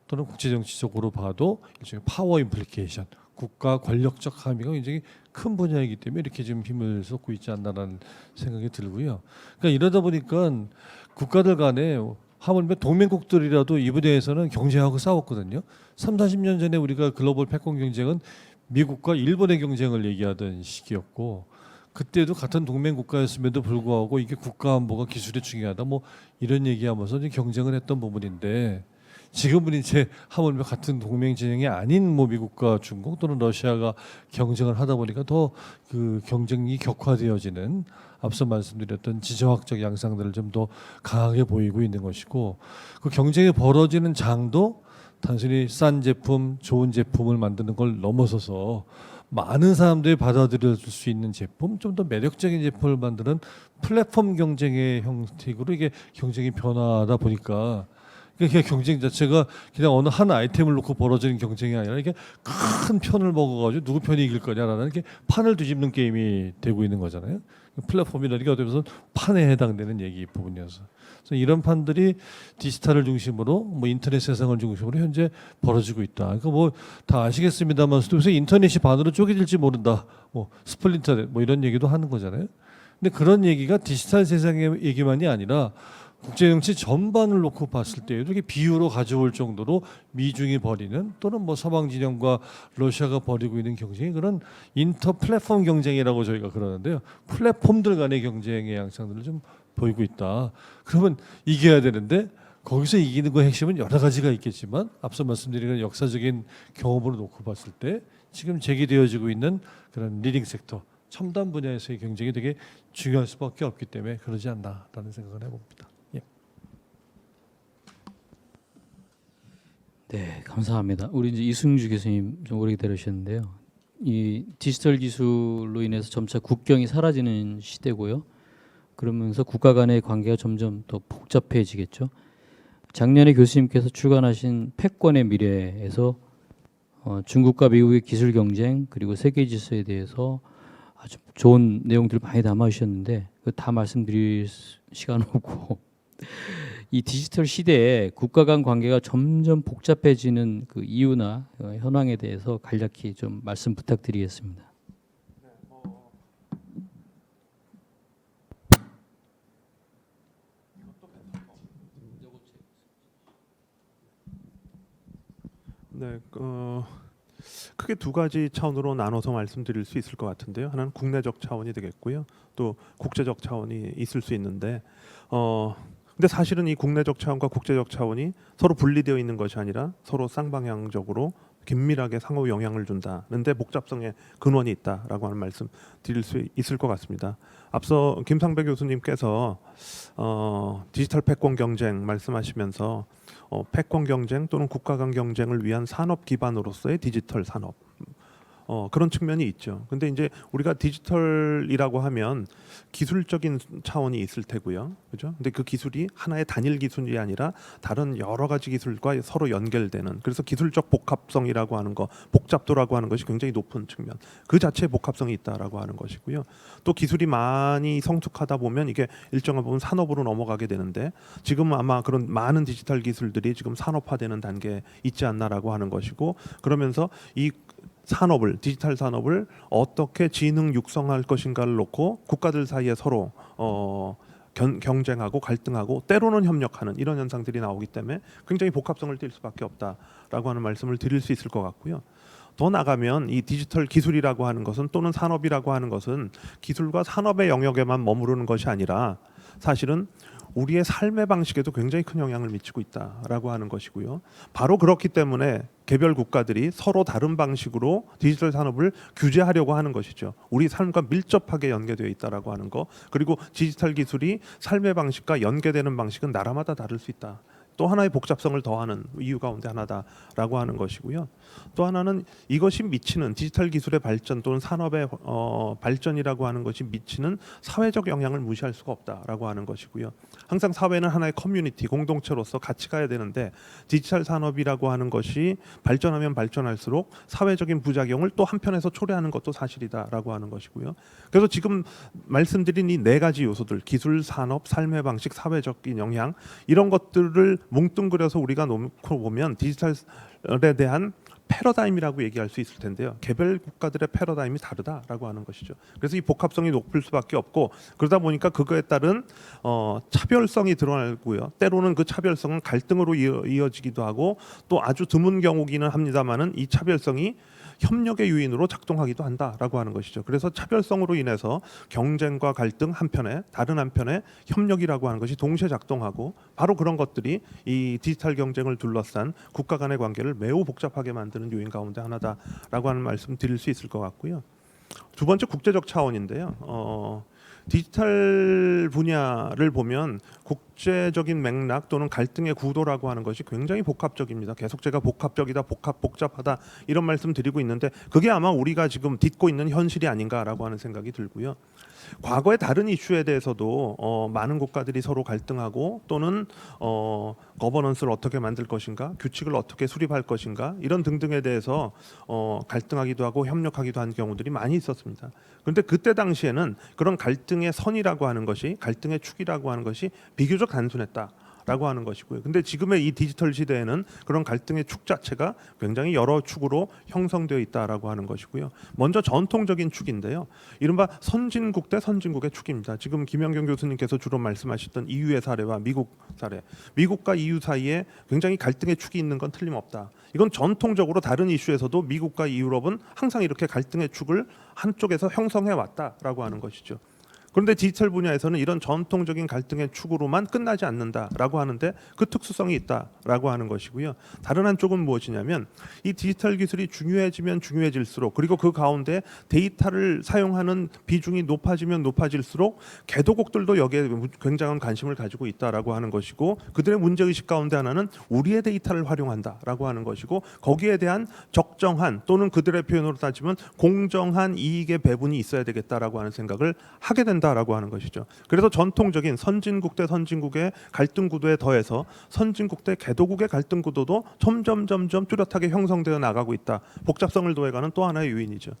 또는 국제 정치적으로 봐도 일종의 파워 임플리케이션, 국가 권력적 함의가 굉장히 큰 분야이기 때문에 이렇게 지금 힘을 쏟고 있지 않나라는 생각이 들고요. 그러니까 이러다 보니까 국가들 간에 하물며 동맹국들이라도 이 분야에서는 경쟁하고 싸웠거든요. 30-40년 전에 우리가 글로벌 패권 경쟁은 미국과 일본의 경쟁을 얘기하던 시기였고, 그때도 같은 동맹 국가였음에도 불구하고 이게 국가 안보가 기술이 중요하다 뭐 이런 얘기하면서 이제 경쟁을 했던 부분인데, 지금은 이제 하물며 같은 동맹 진영이 아닌 뭐 미국과 중국 또는 러시아가 경쟁을 하다 보니까 더 그 경쟁이 격화되어지는, 앞서 말씀드렸던 지정학적 양상들을 좀 더 강하게 보이고 있는 것이고, 그 경쟁이 벌어지는 장도 단순히 싼 제품, 좋은 제품을 만드는 걸 넘어서서 많은 사람들이 받아들일 수 있는 제품, 좀 더 매력적인 제품을 만드는 플랫폼 경쟁의 형식으로 이게 경쟁이 변화하다 보니까, 그러니까 경쟁 자체가 그냥 어느 한 아이템을 놓고 벌어지는 경쟁이 아니라 이게 큰 편을 먹어가지고 누구 편이 이길 거냐라는 이렇게 판을 뒤집는 게임이 되고 있는 거잖아요. 플랫폼이라는 게 어떻게 보면 판에 해당되는 얘기 부분이어서 그래서 이런 판들이 디지털을 중심으로 뭐 인터넷 세상을 중심으로 현재 벌어지고 있다. 그러니까 뭐 다 아시겠습니다만 요새 인터넷이 반으로 쪼개질지 모른다. 뭐 스플린터넷 뭐 이런 얘기도 하는 거잖아요. 근데 그런 얘기가 디지털 세상의 얘기만이 아니라 국제 정치 전반을 놓고 봤을 때에도 이렇게 비유로 가져올 정도로 미중이 벌이는 또는 뭐 서방 진영과 러시아가 벌이고 있는 경쟁이 그런 인터 플랫폼 경쟁이라고 저희가 그러는데요. 플랫폼들 간의 경쟁의 양상들을 좀 보이고 있다. 그러면 이겨야 되는데 거기서 이기는 거 핵심은 여러 가지가 있겠지만 앞서 말씀드린 역사적인 경험으로 놓고 봤을 때 지금 제기되어지고 있는 그런 리딩 섹터 첨단 분야에서의 경쟁이 되게 중요할 수밖에 없기 때문에 그러지 않나라는 생각을 해봅니다. 예. 네, 감사합니다. 우리 이제 이승주 교수님 좀 오래 기다리셨는데요. 이 디지털 기술로 인해서 점차 국경이 사라지는 시대고요. 그러면서 국가 간의 관계가 점점 더 복잡해지겠죠. 작년에 교수님께서 출간하신 패권의 미래에서 중국과 미국의 기술 경쟁 그리고 세계 질서에 대해서 아주 좋은 내용들을 많이 담아주셨는데 다 말씀드릴 시간 없고 이 디지털 시대에 국가 간 관계가 점점 복잡해지는 그 이유나 현황에 대해서 간략히 좀 말씀 부탁드리겠습니다. 네, 크게 두 가지 차원으로 나눠서 말씀드릴 수 있을 것 같은데요. 하나는 국내적 차원이 되겠고요. 또 국제적 차원이 있을 수 있는데, 근데 사실은 이 국내적 차원과 국제적 차원이 서로 분리되어 있는 것이 아니라 서로 쌍방향적으로 긴밀하게 상호 영향을 준다는데 복잡성의 근원이 있다라고 하는 말씀 드릴 수 있을 것 같습니다. 앞서 김상배 교수님께서 디지털 패권 경쟁 말씀하시면서 패권 경쟁 또는 국가 간 경쟁을 위한 산업 기반으로서의 디지털 산업 그런 측면이 있죠. 근데 이제 우리가 디지털이라고 하면 기술적인 차원이 있을 테고요. 그죠? 근데 그 기술이 하나의 단일 기술이 아니라 다른 여러 가지 기술과 서로 연결되는 그래서 기술적 복합성이라고 하는 거, 복잡도라고 하는 것이 굉장히 높은 측면. 그 자체의 복합성이 있다라고 하는 것이고요. 또 기술이 많이 성숙하다 보면 이게 일정한 부분 산업으로 넘어가게 되는데 지금 아마 그런 많은 디지털 기술들이 지금 산업화되는 단계에 있지 않나라고 하는 것이고 그러면서 이 산업을 디지털 산업을 어떻게 지능 육성할 것인가를 놓고 국가들 사이에 서로 경쟁하고 갈등하고 때로는 협력하는 이런 현상들이 나오기 때문에 굉장히 복합성을 띨 수밖에 없다라고 하는 말씀을 드릴 수 있을 것 같고요. 더 나가면 이 디지털 기술이라고 하는 것은 또는 산업이라고 하는 것은 기술과 산업의 영역에만 머무르는 것이 아니라 사실은 우리의 삶의 방식에도 굉장히 큰 영향을 미치고 있다라고 하는 것이고요. 바로 그렇기 때문에 개별 국가들이 서로 다른 방식으로 디지털 산업을 규제하려고 하는 것이죠. 우리 삶과 밀접하게 연계되어 있다라고 하는 거. 그리고 디지털 기술이 삶의 방식과 연계되는 방식은 나라마다 다를 수 있다. 또 하나의 복잡성을 더하는 이유 가운데 하나다라고 하는 것이고요. 또 하나는 이것이 미치는 디지털 기술의 발전 또는 산업의 발전이라고 하는 것이 미치는 사회적 영향을 무시할 수가 없다라고 하는 것이고요. 항상 사회는 하나의 커뮤니티, 공동체로서 같이 가야 되는데 디지털 산업이라고 하는 것이 발전하면 발전할수록 사회적인 부작용을 또 한편에서 초래하는 것도 사실이다라고 하는 것이고요. 그래서 지금 말씀드린 이 네 가지 요소들, 기술, 산업, 삶의 방식, 사회적인 영향 이런 것들을 뭉뚱그려서 우리가 놓고 보면 디지털에 대한 패러다임이라고 얘기할 수 있을 텐데요. 개별 국가들의 패러다임이 다르다라고 하는 것이죠. 그래서 이 복합성이 높을 수밖에 없고 그러다 보니까 그거에 따른 차별성이 드러나고요. 때로는 그 차별성은 갈등으로 이어지기도 하고 또 아주 드문 경우기는 합니다만은 이 차별성이 협력의 요인으로 작동하기도 한다라고 하는 것이죠. 그래서 차별성으로 인해서 경쟁과 갈등 한편에 다른 한편에 협력이라고 하는 것이 동시에 작동하고 바로 그런 것들이 이 디지털 경쟁을 둘러싼 국가 간의 관계를 매우 복잡하게 만드는 요인 가운데 하나다라고 하는 말씀 드릴 수 있을 것 같고요. 두 번째 국제적 차원인데요. 디지털 분야를 보면 국제적인 맥락 또는 갈등의 구도라고 하는 것이 굉장히 복합적입니다. 계속 제가 복합적이다, 복잡하다 이런 말씀 드리고 있는데 그게 아마 우리가 지금 딛고 있는 현실이 아닌가라고 하는 생각이 들고요. 과거의 다른 이슈에 대해서도 많은 국가들이 서로 갈등하고 또는 거버넌스를 어떻게 만들 것인가, 규칙을 어떻게 수립할 것인가 이런 등등에 대해서 갈등하기도 하고 협력하기도 한 경우들이 많이 있었습니다. 그런데 그때 당시에는 그런 갈등의 선이라고 하는 것이, 갈등의 축이라고 하는 것이 비교적 단순했다. 라고 하는 것이고요. 근데 지금의 이 디지털 시대에는 그런 갈등의 축 자체가 굉장히 여러 축으로 형성되어 있다라고 하는 것이고요. 먼저 전통적인 축인데요. 이른바 선진국 대 선진국의 축입니다. 지금 김연경 교수님께서 주로 말씀하셨던 EU의 사례와 미국 사례. 미국과 EU 사이에 굉장히 갈등의 축이 있는 건 틀림없다. 이건 전통적으로 다른 이슈에서도 미국과 유럽은 항상 이렇게 갈등의 축을 한쪽에서 형성해 왔다라고 하는 것이죠. 그런데 디지털 분야에서는 이런 전통적인 갈등의 축으로만 끝나지 않는다라고 하는데 그 특수성이 있다라고 하는 것이고요. 다른 한쪽은 무엇이냐면 이 디지털 기술이 중요해지면 중요해질수록 그리고 그 가운데 데이터를 사용하는 비중이 높아지면 높아질수록 개도국들도 여기에 굉장한 관심을 가지고 있다라고 하는 것이고 그들의 문제의식 가운데 하나는 우리의 데이터를 활용한다라고 하는 것이고 거기에 대한 적정한 또는 그들의 표현으로 따지면 공정한 이익의 배분이 있어야 되겠다라고 하는 생각을 하게 된다라고 하는 것이죠. 그래서 전통적인 선진국 대 선진국의 갈등 구도에 더해서 선진국 대 개도국의 갈등 구도도 점점 뚜렷하게 형성되어 나가고 있다. 복잡성을 더해가는 또 하나의 요인이죠.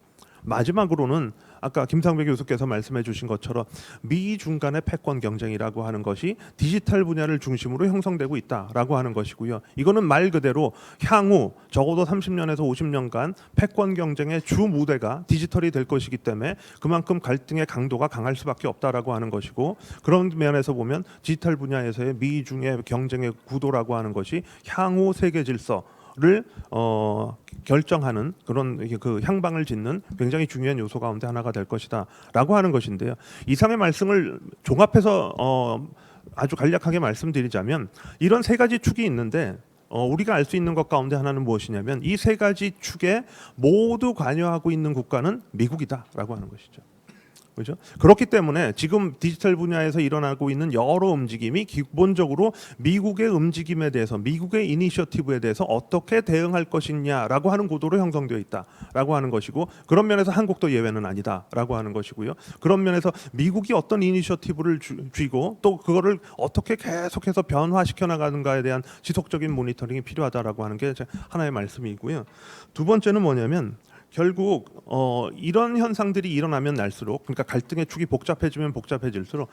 마지막으로는 아까 김상배 교수께서 말씀해 주신 것처럼 미중 간의 패권 경쟁이라고 하는 것이 디지털 분야를 중심으로 형성되고 있다라고 하는 것이고요. 이거는 말 그대로 향후 적어도 30년에서 50년간 패권 경쟁의 주 무대가 디지털이 될 것이기 때문에 그만큼 갈등의 강도가 강할 수밖에 없다라고 하는 것이고 그런 면에서 보면 디지털 분야에서의 미중의 경쟁의 구도라고 하는 것이 향후 세계 질서를 결정하는 그런 그 향방을 짓는 굉장히 중요한 요소 가운데 하나가 될 것이다라고 하는 것인데요. 이상의 말씀을 종합해서 아주 간략하게 말씀드리자면 이런 세 가지 축이 있는데 우리가 알 수 있는 것 가운데 하나는 무엇이냐면 이 세 가지 축에 모두 관여하고 있는 국가는 미국이다라고 하는 것이죠. 그렇죠? 그렇기 때문에 지금 디지털 분야에서 일어나고 있는 여러 움직임이 기본적으로 미국의 움직임에 대해서 미국의 이니셔티브에 대해서 어떻게 대응할 것이냐라고 하는 구도로 형성되어 있다라고 하는 것이고 그런 면에서 한국도 예외는 아니다라고 하는 것이고요. 그런 면에서 미국이 어떤 이니셔티브를 쥐고 또 그거를 어떻게 계속해서 변화시켜 나가는가에 대한 지속적인 모니터링이 필요하다라고 하는 게 하나의 말씀이고요. 두 번째는 뭐냐면 결국 이런 현상들이 일어나면 날수록 그러니까 갈등의 축이 복잡해지면 복잡해질수록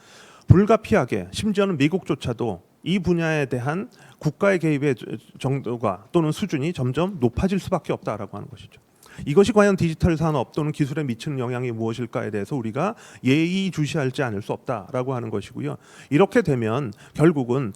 불가피하게 심지어는 미국조차도 이 분야에 대한 국가의 개입의 정도가 또는 수준이 점점 높아질 수밖에 없다라고 하는 것이죠. 이것이 과연 디지털 산업 또는 기술에 미치는 영향이 무엇일까에 대해서 우리가 예의주시하지 않을 수 없다라고 하는 것이고요. 이렇게 되면 결국은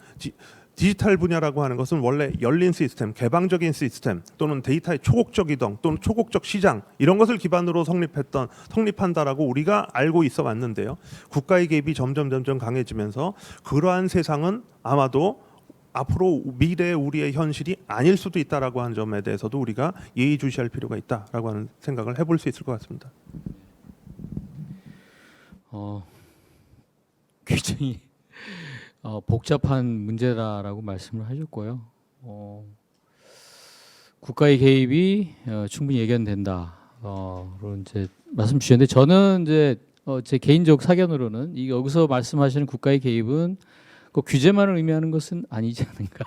디지털 분야라고 하는 것은 원래 열린 시스템, 개방적인 시스템 또는 데이터의 초곡적 이동 또는 초곡적 시장 이런 것을 기반으로 성립한다라고 우리가 알고 있어 왔는데요. 국가의 개입이 점점 강해지면서 그러한 세상은 아마도 앞으로 미래의 우리의 현실이 아닐 수도 있다라고 하는 점에 대해서도 우리가 예의주시할 필요가 있다라고 하는 생각을 해볼 수 있을 것 같습니다. 굉장히 복잡한 문제다라고 말씀을 하셨고요. 국가의 개입이 충분히 예견된다. 그런 이제 말씀 주셨는데 저는 이제 제 개인적 사견으로는 이 여기서 말씀하시는 국가의 개입은 그 규제만을 의미하는 것은 아니지 않은가.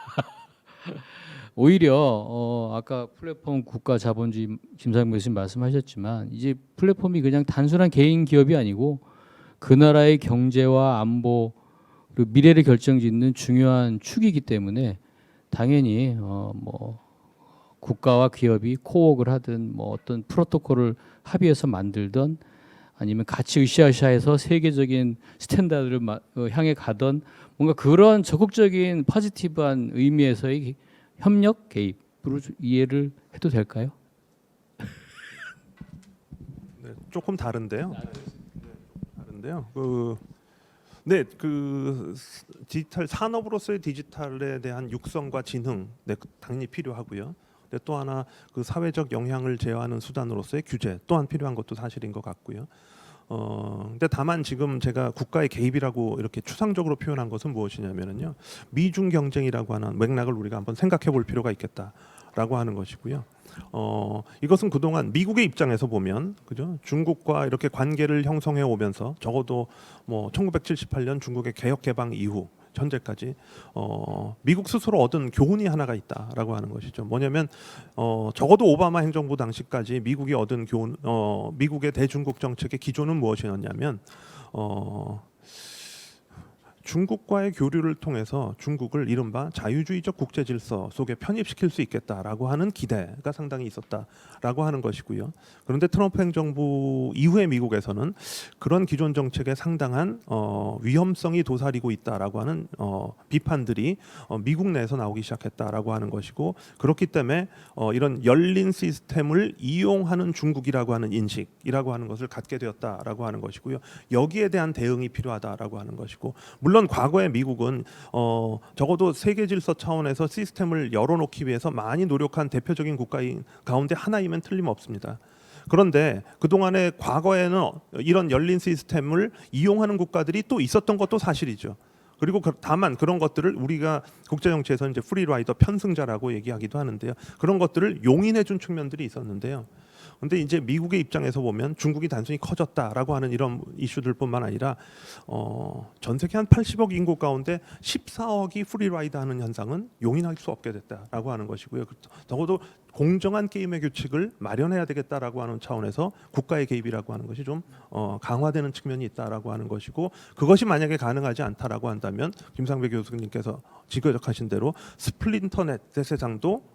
오히려 아까 플랫폼 국가 자본주의 김상배 교수님 말씀하셨지만 이제 플랫폼이 그냥 단순한 개인 기업이 아니고 그 나라의 경제와 안보 그리고 미래를 결정짓는 중요한 축이기 때문에 당연히 뭐 국가와 기업이 코웍을 하든 뭐 어떤 프로토콜을 합의해서 만들든 아니면 같이 으쌰으쌰해서 세계적인 스탠다드를 향해 가던 뭔가 그런 적극적인 포지티브한 의미에서의 협력 개입으로 이해를 해도 될까요? 네, 조금 다른데요. 그 디지털 산업으로서의 디지털에 대한 육성과 진흥, 당연히 필요하고요. 근데 또 하나 그 사회적 영향을 제어하는 수단으로서의 규제 또한 필요한 것도 사실인 것 같고요. 근데 다만 지금 제가 국가의 개입이라고 이렇게 추상적으로 표현한 것은 무엇이냐면은요. 미중 경쟁이라고 하는 맥락을 우리가 한번 생각해 볼 필요가 있겠다라고 하는 것이고요. 이것은 그동안 미국의 입장에서 보면 그죠? 중국과 이렇게 관계를 형성해 오면서 적어도 뭐 1978년 중국의 개혁 개방 이후 현재까지 미국 스스로 얻은 교훈이 하나가 있다라고 하는 것이죠. 뭐냐면 적어도 오바마 행정부 당시까지 미국이 얻은 교훈, 미국의 대중국 정책의 기조는 무엇이었냐면 중국과의 교류를 통해서 중국을 이른바 자유주의적 국제 질서 속에 편입시킬 수 있겠다라고 하는 기대가 상당히 있었다라고 하는 것이고요. 그런데 트럼프 행정부 이후의 미국에서는 그런 기존 정책에 상당한 위험성이 도사리고 있다라고 하는 비판들이 미국 내에서 나오기 시작했다라고 하는 것이고, 그렇기 때문에 이런 열린 시스템을 이용하는 중국이라고 하는 인식이라고 하는 것을 갖게 되었다라고 하는 것이고요. 여기에 대한 대응이 필요하다라고 하는 것이고, 물론 과거에 미국은 적어도 세계 질서 차원에서 시스템을 열어놓기 위해서 많이 노력한 대표적인 국가인 가운데 하나이면 틀림없습니다. 그런데 그동안에 과거에는 이런 열린 시스템을 이용하는 국가들이 또 있었던 것도 사실이죠. 그리고 다만 그런 것들을 우리가 국제정치에서 이제 프리라이더 편승자라고 얘기하기도 하는데요. 그런 것들을 용인해준 측면들이 있었는데요. 근데 이제 미국의 입장에서 보면 중국이 단순히 커졌다라고 하는 이런 이슈들뿐만 아니라 전 세계 한 80억 인구 가운데 14억이 프리라이드 하는 현상은 용인할 수 없게 됐다라고 하는 것이고요. 적어도 공정한 게임의 규칙을 마련해야 되겠다라고 하는 차원에서 국가의 개입이라고 하는 것이 좀 강화되는 측면이 있다라고 하는 것이고, 그것이 만약에 가능하지 않다라고 한다면 김상배 교수님께서 지적하신 대로 스플린터넷 대세장도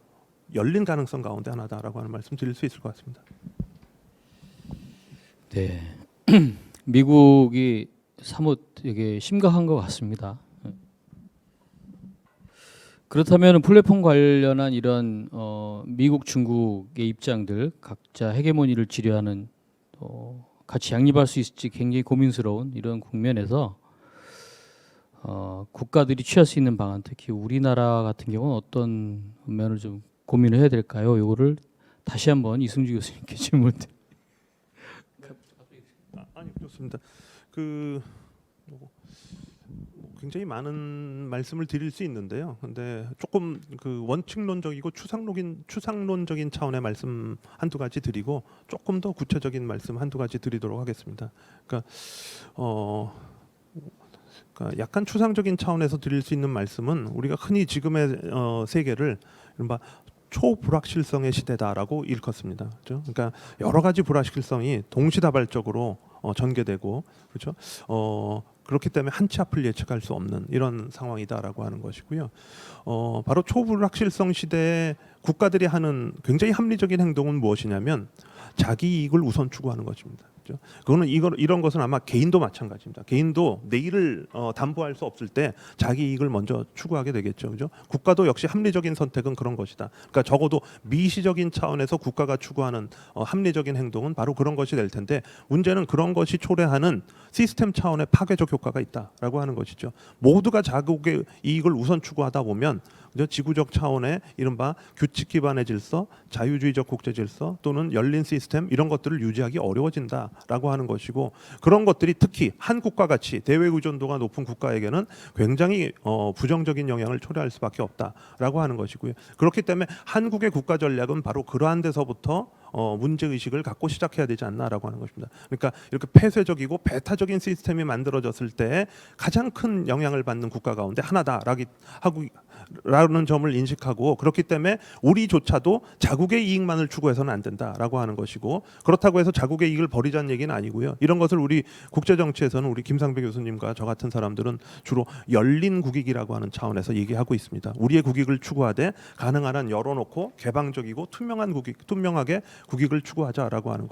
열린 가능성 가운데 하나다라고 하는 말씀 드릴 수 있을 것 같습니다. 네, 미국이 사뭇 이게 심각한 것 같습니다. 그렇다면 플랫폼 관련한 이런 미국, 중국의 입장들 각자 헤게모니를 지려하는 같이 양립할 수 있을지 굉장히 고민스러운 이런 국면에서 국가들이 취할 수 있는 방안, 특히 우리나라 같은 경우는 어떤 면을 좀 고민을 해야 될까요? 이거를 다시 한번 이승주 교수님께 질문. 아니 그렇습니다. 굉장히 많은 말씀을 드릴 수 있는데요. 근데 조금 원칙론적이고 추상론적인 차원의 말씀 한두 가지 드리고 조금 더 구체적인 말씀 한두 가지 드리도록 하겠습니다. 그러니까 약간 추상적인 차원에서 드릴 수 있는 말씀은 우리가 흔히 지금의 세계를 이른바 초불확실성의 시대다라고 일컫습니다. 그렇죠? 그러니까 여러 가지 불확실성이 동시다발적으로 전개되고, 그렇죠? 그렇기 때문에 한치 앞을 예측할 수 없는 이런 상황이다라고 하는 것이고요. 바로 초불확실성 시대에 국가들이 하는 굉장히 합리적인 행동은 무엇이냐면 자기 이익을 우선 추구하는 것입니다. 그렇죠? 그거는 이런 것은 아마 개인도 마찬가지입니다. 개인도 내일을 담보할 수 없을 때 자기 이익을 먼저 추구하게 되겠죠. 그죠? 국가도 역시 합리적인 선택은 그런 것이다. 그러니까 적어도 미시적인 차원에서 국가가 추구하는 합리적인 행동은 바로 그런 것이 될 텐데, 문제는 그런 것이 초래하는 시스템 차원의 파괴적 효과가 있다라고 하는 것이죠. 모두가 자국의 이익을 우선 추구하다 보면 지구적 차원의 이른바 규칙 기반의 질서, 자유주의적 국제 질서 또는 열린 시스템 이런 것들을 유지하기 어려워진다라고 하는 것이고, 그런 것들이 특히 한국과 같이 대외 의존도가 높은 국가에게는 굉장히 부정적인 영향을 초래할 수밖에 없다라고 하는 것이고요. 그렇기 때문에 한국의 국가 전략은 바로 그러한 데서부터 문제 의식을 갖고 시작해야 되지 않나라고 하는 것입니다. 그러니까 이렇게 폐쇄적이고 배타적인 시스템이 만들어졌을 때 가장 큰 영향을 받는 국가 가운데 하나다라는 점을 인식하고, 그렇기 때문에 우리조차도 자국의 이익만을 추구해서는 안 된다라고 하는 것이고, 그렇다고 해서 자국의 이익을 버리자는 얘기는 아니고요. 이런 것을 우리 국제 정치에서는 우리 김상배 교수님과 저 같은 사람들은 주로 열린 국익이라고 하는 차원에서 얘기하고 있습니다. 우리의 국익을 추구하되 가능한 한 열어놓고 개방적이고 투명하게 국익을 추구하자라고 하는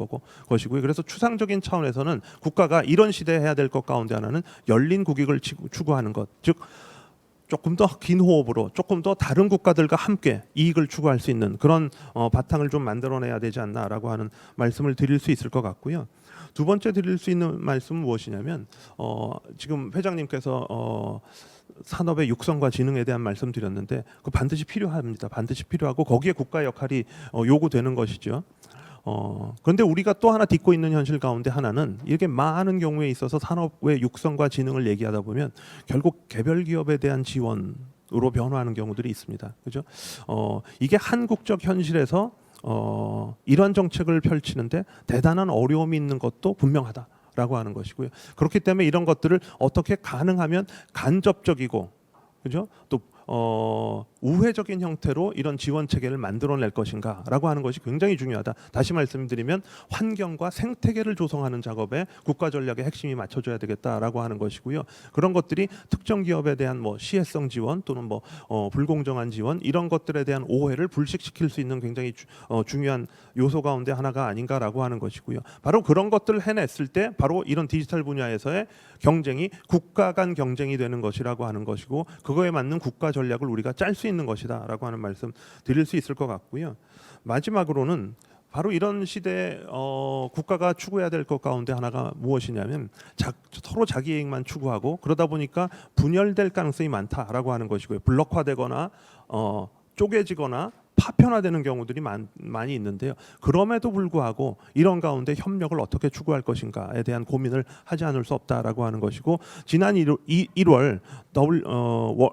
것이고요. 그래서 추상적인 차원에서는 국가가 이런 시대에 해야 될 것 가운데 하나는 열린 국익을 추구하는 것, 즉 조금 더 긴 호흡으로 조금 더 다른 국가들과 함께 이익을 추구할 수 있는 그런 바탕을 좀 만들어내야 되지 않나라고 하는 말씀을 드릴 수 있을 것 같고요. 두 번째 드릴 수 있는 말씀은 무엇이냐면 지금 회장님께서 산업의 육성과 진흥에 대한 말씀드렸는데 그 반드시 필요합니다. 반드시 필요하고 거기에 국가의 역할이 요구되는 것이죠. 그런데 우리가 또 하나 딛고 있는 현실 가운데 하나는 이렇게 많은 경우에 있어서 산업의 육성과 진흥을 얘기하다 보면 결국 개별 기업에 대한 지원으로 변화하는 경우들이 있습니다. 그죠? 이게 한국적 현실에서 이러한 정책을 펼치는데 대단한 어려움이 있는 것도 분명하다라고 하는 것이고요. 그렇기 때문에 이런 것들을 어떻게 가능하면 간접적이고, 그죠? 또 우회적인 형태로 이런 지원 체계를 만들어낼 것인가라고 하는 것이 굉장히 중요하다. 다시 말씀드리면 환경과 생태계를 조성하는 작업에 국가 전략의 핵심이 맞춰져야 되겠다라고 하는 것이고요. 그런 것들이 특정 기업에 대한 뭐 시혜성 지원 또는 뭐 불공정한 지원 이런 것들에 대한 오해를 불식시킬 수 있는 굉장히 중요한 요소 가운데 하나가 아닌가라고 하는 것이고요. 바로 그런 것들을 해냈을 때 바로 이런 디지털 분야에서의 경쟁이 국가 간 경쟁이 되는 것이라고 하는 것이고 그거에 맞는 국가 전략을 우리가 짤 수 있는 것이다라고 하는 말씀 드릴 수 있을 것 같고요. 마지막으로는 바로 이런 시대에 국가가 추구해야 될 것 가운데 하나가 무엇이냐면 서로 자기 이익만 추구하고 그러다 보니까 분열될 가능성이 많다라고 하는 것이고요. 블록화되거나 쪼개지거나 파편화되는 경우들이 많이 있는데요. 그럼에도 불구하고 이런 가운데 협력을 어떻게 추구할 것인가에 대한 고민을 하지 않을 수 없다라고 하는 것이고 지난 1월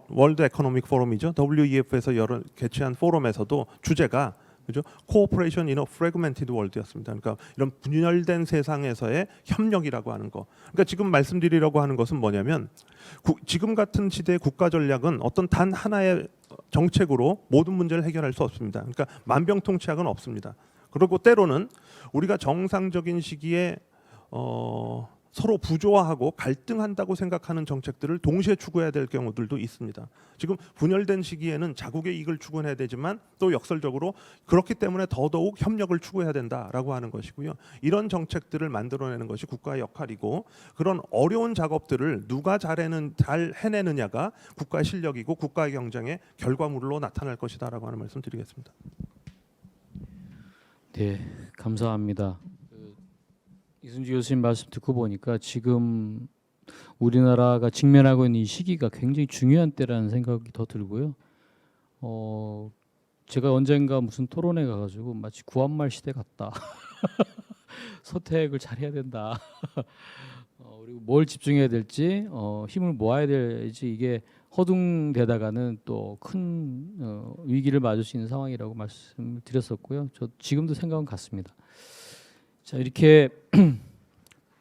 월드 에코노믹 포럼이죠. WEF에서 개최한 포럼에서도 주제가 그죠? Cooperation in a Fragmented World였습니다. 그러니까 이런 분열된 세상에서의 협력이라고 하는 거. 그러니까 지금 말씀드리려고 하는 것은 뭐냐면 지금 같은 시대의 국가 전략은 어떤 단 하나의 정책으로 모든 문제를 해결할 수 없습니다. 그러니까 만병통치약은 없습니다. 그리고 때로는 우리가 정상적인 시기에 서로 부조화하고 갈등한다고 생각하는 정책들을 동시에 추구해야 될 경우들도 있습니다. 지금 분열된 시기에는 자국의 이익을 추구해야 되지만 또 역설적으로 그렇기 때문에 더더욱 협력을 추구해야 된다라고 하는 것이고요. 이런 정책들을 만들어내는 것이 국가의 역할이고 그런 어려운 작업들을 누가 잘 해내느냐가 국가의 실력이고 국가의 경쟁의 결과물로 나타날 것이다라고 하는 말씀 드리겠습니다. 네, 감사합니다. 이순지 교수님 말씀 듣고 보니까 지금 우리나라가 직면하고 있는 이 시기가 굉장히 중요한 때라는 생각이 더 들고요. 제가 언젠가 무슨 토론회 가가지고 마치 구한말 시대 같다. 선택을 잘해야 된다. 그리고 뭘 집중해야 될지, 힘을 모아야 될지 이게 허둥대다가는 또 큰 위기를 맞을 수 있는 상황이라고 말씀을 드렸었고요. 저 지금도 생각은 같습니다. 자, 이렇게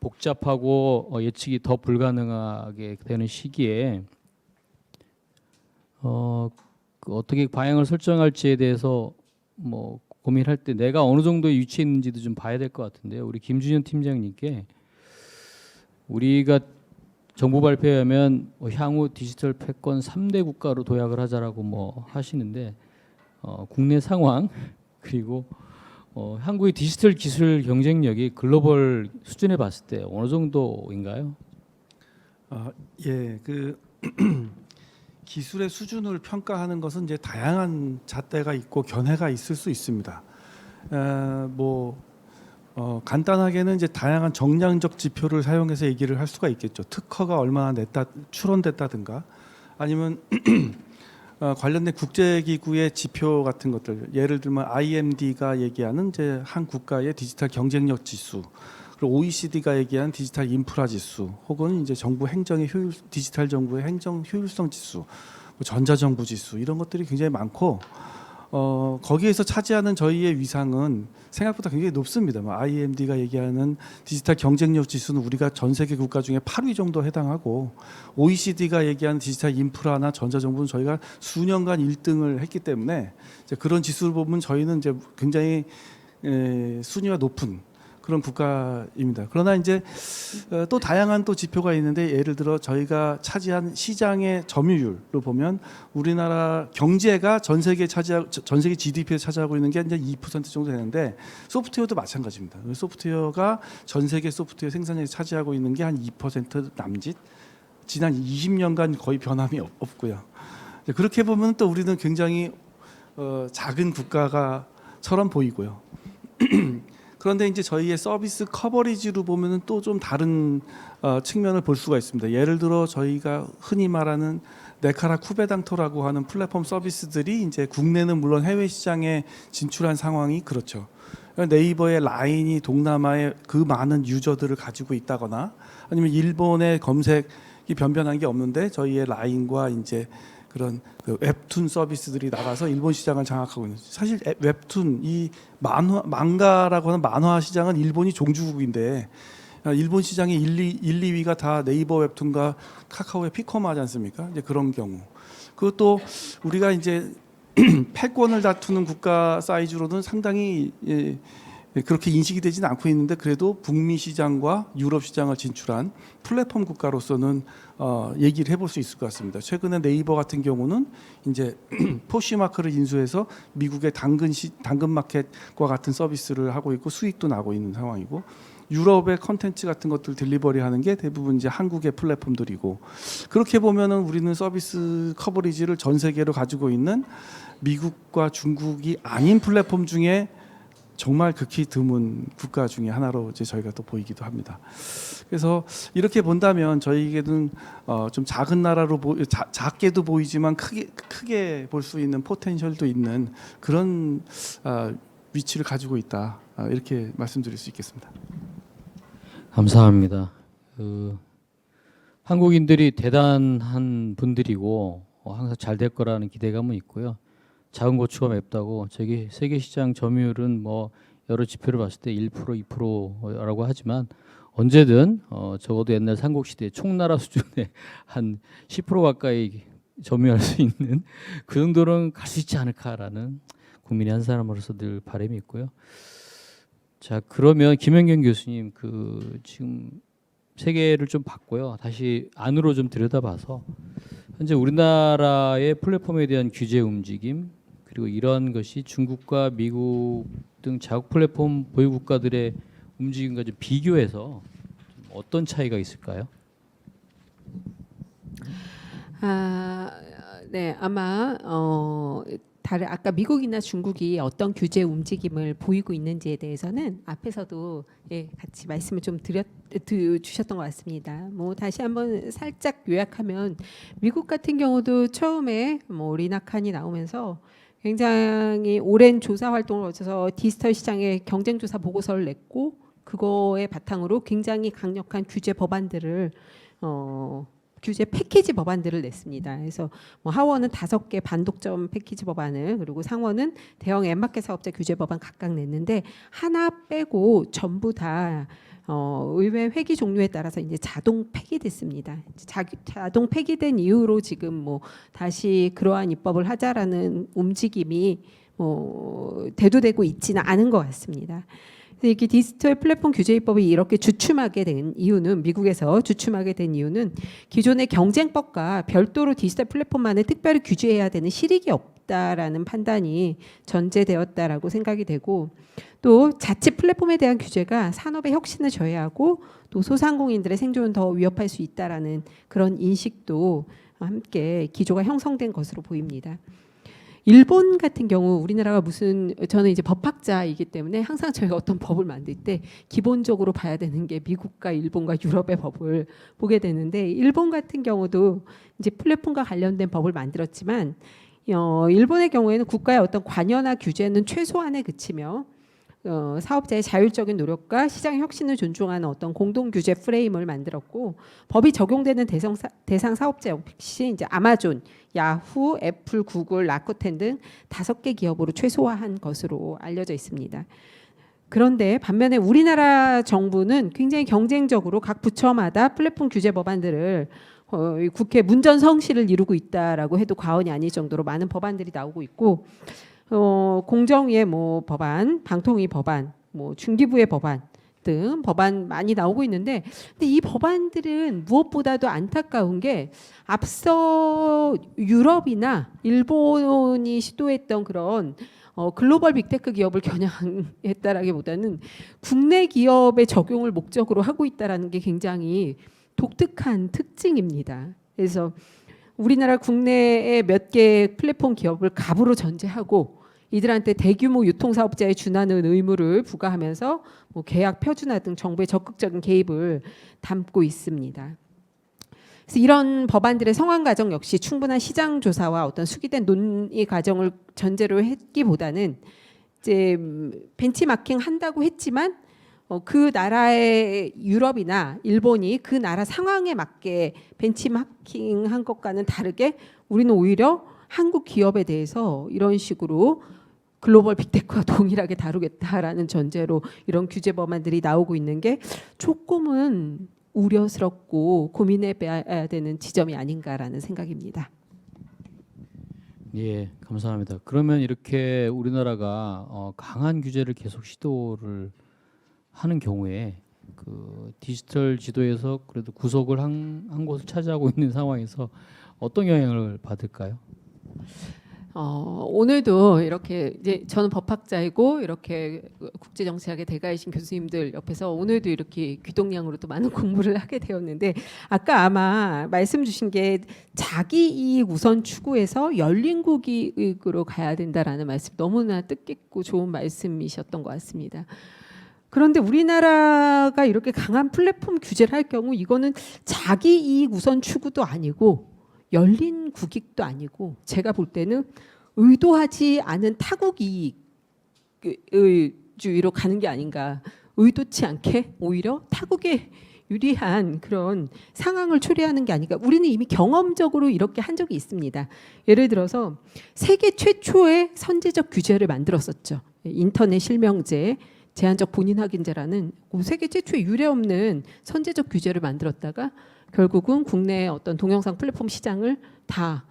복잡하고 예측이 더 불가능하게 되는 시기에 어떻게 방향을 설정할지에 대해서 뭐 고민할 때 내가 어느 정도의 위치에 있는지도 좀 봐야 될 것 같은데요. 우리 김준현 팀장님께 우리가 정부 발표에 하면 향후 디지털 패권 3대 국가로 도약을 하자라고 뭐 하시는데 국내 상황 그리고 한국의 디지털 기술 경쟁력이 글로벌 수준에 봤을 때 어느 정도인가요? 예, 그 기술의 수준을 평가하는 것은 이제 다양한 잣대가 있고 견해가 있을 수 있습니다. 간단하게는 이제 다양한 정량적 지표를 사용해서 얘기를 할 수가 있겠죠. 특허가 얼마나 출원됐다든가 아니면 관련된 국제기구의 지표 같은 것들, 예를 들면 IMD가 얘기하는 이제 한 국가의 디지털 경쟁력 지수, 그리고 OECD가 얘기하는 디지털 인프라 지수, 혹은 이제 정부 행정의 디지털 정부의 행정 효율성 지수, 뭐 전자정부 지수 이런 것들이 굉장히 많고 거기에서 차지하는 저희의 위상은 생각보다 굉장히 높습니다. IMD가 얘기하는 디지털 경쟁력 지수는 우리가 전 세계 국가 중에 8위 정도 해당하고 OECD가 얘기하는 디지털 인프라나 전자정부는 저희가 수년간 1등을 했기 때문에 이제 그런 지수를 보면 저희는 이제 굉장히 순위가 높은 그런 국가입니다. 그러나 이제 또 다양한 또 지표가 있는데 예를 들어 저희가 차지한 시장의 점유율로 보면 우리나라 경제가 전 세계 GDP에서 차지하고 있는 게 이제 2% 정도 되는데 소프트웨어도 마찬가지입니다. 소프트웨어가 전 세계 소프트웨어 생산량이 차지하고 있는 게 한 2% 남짓. 지난 20년간 거의 변함이 없고요. 그렇게 보면 또 우리는 굉장히 작은 국가가처럼 보이고요. 그런데 이제 저희의 서비스 커버리지로 보면은 또 좀 다른 측면을 볼 수가 있습니다. 예를 들어 저희가 흔히 말하는 네카라 쿠베당토라고 하는 플랫폼 서비스들이 이제 국내는 물론 해외 시장에 진출한 상황이 그렇죠. 네이버의 라인이 동남아에 그 많은 유저들을 가지고 있다거나 아니면 일본의 검색이 변변한 게 없는데 저희의 라인과 이제 그런 그 웹툰 서비스들이 나가서 일본 시장을 장악하고 있는. 사실 웹툰 이 망가라고 하는 만화 시장은 일본이 종주국인데 일본 시장의 1, 2위가 다 네이버 웹툰과 카카오의 피코마지 않습니까? 이제 그런 경우. 그것도 우리가 이제 패권을 다투는 국가 사이즈로는 상당히 그렇게 인식이 되지는 않고 있는데 그래도 북미 시장과 유럽 시장을 진출한 플랫폼 국가로서는 얘기를 해볼 수 있을 것 같습니다. 최근에 네이버 같은 경우는 이제 포시마크를 인수해서 미국의 당근 마켓과 같은 서비스를 하고 있고 수익도 나고 있는 상황이고 유럽의 컨텐츠 같은 것들 딜리버리하는 게 대부분 이제 한국의 플랫폼들이고 그렇게 보면은 우리는 서비스 커버리지를 전 세계로 가지고 있는 미국과 중국이 아닌 플랫폼 중에 정말 극히 드문 국가 중에 하나로 이제 저희가 또 보이기도 합니다. 그래서 이렇게 본다면 저희에게는 좀 작은 나라로 작게도 보이지만 크게 볼 수 있는 포텐셜도 있는 그런 위치를 가지고 있다. 이렇게 말씀드릴 수 있겠습니다. 감사합니다. 한국인들이 대단한 분들이고 항상 잘 될 거라는 기대감은 있고요. 작은 고추가 맵다고 저기 세계 시장 점유율은 뭐 여러 지표를 봤을 때 1%, 2%라고 하지만 언제든 적어도 옛날 삼국시대 총나라 수준의 한 10% 가까이 점유할 수 있는 그 정도는 갈 수 있지 않을까라는 국민의 한 사람으로서 늘 바람이 있고요. 자, 그러면 김현경 교수님 그 지금 세계를 좀 봤고요. 다시 안으로 좀 들여다봐서 현재 우리나라의 플랫폼에 대한 규제 움직임 그리고 이러한 것이 중국과 미국 등 자국 플랫폼 보유 국가들의 움직임과 좀 비교해서 좀 어떤 차이가 있을까요? 네, 아마 다른 아까 미국이나 중국이 어떤 규제 움직임을 보이고 있는지에 대해서는 앞에서도 같이 말씀을 좀 주셨던 것 같습니다. 뭐 다시 한번 살짝 요약하면 미국 같은 경우도 처음에 뭐 리나칸이 나오면서 굉장히 오랜 조사 활동을 거쳐서 디지털 시장의 경쟁 조사 보고서를 냈고 그거에 바탕으로 굉장히 강력한 규제 법안들을 규제 패키지 법안들을 냈습니다. 그래서 뭐 하원은 5개 반독점 패키지 법안을 그리고 상원은 대형 앱마켓 사업자 규제 법안 각각 냈는데 하나 빼고 전부 다 의회 회기 종류에 따라서 이제 자동 폐기됐습니다. 자동 폐기된 이후로 지금 뭐 다시 그러한 입법을 하자라는 움직임이 대두되고 있지는 않은 것 같습니다. 이렇게 디지털 플랫폼 규제 입법이 이렇게 주춤하게 된 이유는 미국에서 주춤하게 된 이유는 기존의 경쟁법과 별도로 디지털 플랫폼만을 특별히 규제해야 되는 실익이 없다라는 판단이 전제되었다라고 생각이 되고 또 자체 플랫폼에 대한 규제가 산업의 혁신을 저해하고 또 소상공인들의 생존을 더 위협할 수 있다라는 그런 인식도 함께 기조가 형성된 것으로 보입니다. 일본 같은 경우 우리나라가 저는 이제 법학자이기 때문에 항상 저희가 어떤 법을 만들 때 기본적으로 봐야 되는 게 미국과 일본과 유럽의 법을 보게 되는데 일본 같은 경우도 이제 플랫폼과 관련된 법을 만들었지만 일본의 경우에는 국가의 어떤 관여나 규제는 최소한에 그치며 사업자의 자율적인 노력과 시장 혁신을 존중하는 어떤 공동 규제 프레임을 만들었고 법이 적용되는 대상 사업자 역시 이제 아마존, 야후, 애플, 구글, 라쿠텐 등 5개 기업으로 최소화한 것으로 알려져 있습니다. 그런데 반면에 우리나라 정부는 굉장히 경쟁적으로 각 부처마다 플랫폼 규제 법안들을 국회 문전성시를 이루고 있다라고 해도 과언이 아닐 정도로 많은 법안들이 나오고 있고 공정위의 뭐 법안, 방통위 법안, 뭐 중기부의 법안 등 법안 많이 나오고 있는데 근데 이 법안들은 무엇보다도 안타까운 게 앞서 유럽이나 일본이 시도했던 그런 글로벌 빅테크 기업을 겨냥했다라기보다는 국내 기업의 적용을 목적으로 하고 있다라는 게 굉장히 독특한 특징입니다. 그래서 우리나라 국내에 몇 개 플랫폼 기업을 갑으로 전제하고 이들한테 대규모 유통사업자에 준하는 의무를 부과하면서 뭐 계약 표준화 등 정부의 적극적인 개입을 담고 있습니다. 그래서 이런 법안들의 성안 과정 역시 충분한 시장 조사와 어떤 숙의된 논의 과정을 전제로 했기보다는 이제 벤치마킹 한다고 했지만 그 나라의 유럽이나 일본이 그 나라 상황에 맞게 벤치마킹한 것과는 다르게 우리는 오히려 한국 기업에 대해서 이런 식으로 글로벌 빅테크와 동일하게 다루겠다라는 전제로 이런 규제 법안들이 나오고 있는 게 조금은 우려스럽고 고민해 봐야 되는 지점이 아닌가라는 생각입니다. 예, 감사합니다. 그러면 이렇게 우리나라가 강한 규제를 계속 시도를 하는 경우에 그 디지털 지도에서 그래도 구석을 한 곳을 차지하고 있는 상황에서 어떤 영향을 받을까요? 오늘도 이렇게 이제 저는 법학자이고 이렇게 국제정치학의 대가이신 교수님들 옆에서 오늘도 이렇게 귀동냥으로 또 많은 공부를 하게 되었는데 아까 아마 말씀 주신 게 자기 이익 우선 추구해서 열린 국익으로 가야 된다라는 말씀 너무나 뜻깊고 좋은 말씀이셨던 것 같습니다. 그런데 우리나라가 이렇게 강한 플랫폼 규제를 할 경우 이거는 자기 이익 우선 추구도 아니고 열린 국익도 아니고 제가 볼 때는 의도하지 않은 타국 이익주의로 가는 게 아닌가. 의도치 않게 오히려 타국에 유리한 그런 상황을 초래하는 게 아닌가. 우리는 이미 경험적으로 이렇게 한 적이 있습니다. 예를 들어서 세계 최초의 선제적 규제를 만들었었죠. 인터넷 실명제, 제한적 본인 확인제라는 세계 최초의 유례없는 선제적 규제를 만들었다가 결국은 국내의 어떤 동영상 플랫폼 시장을 다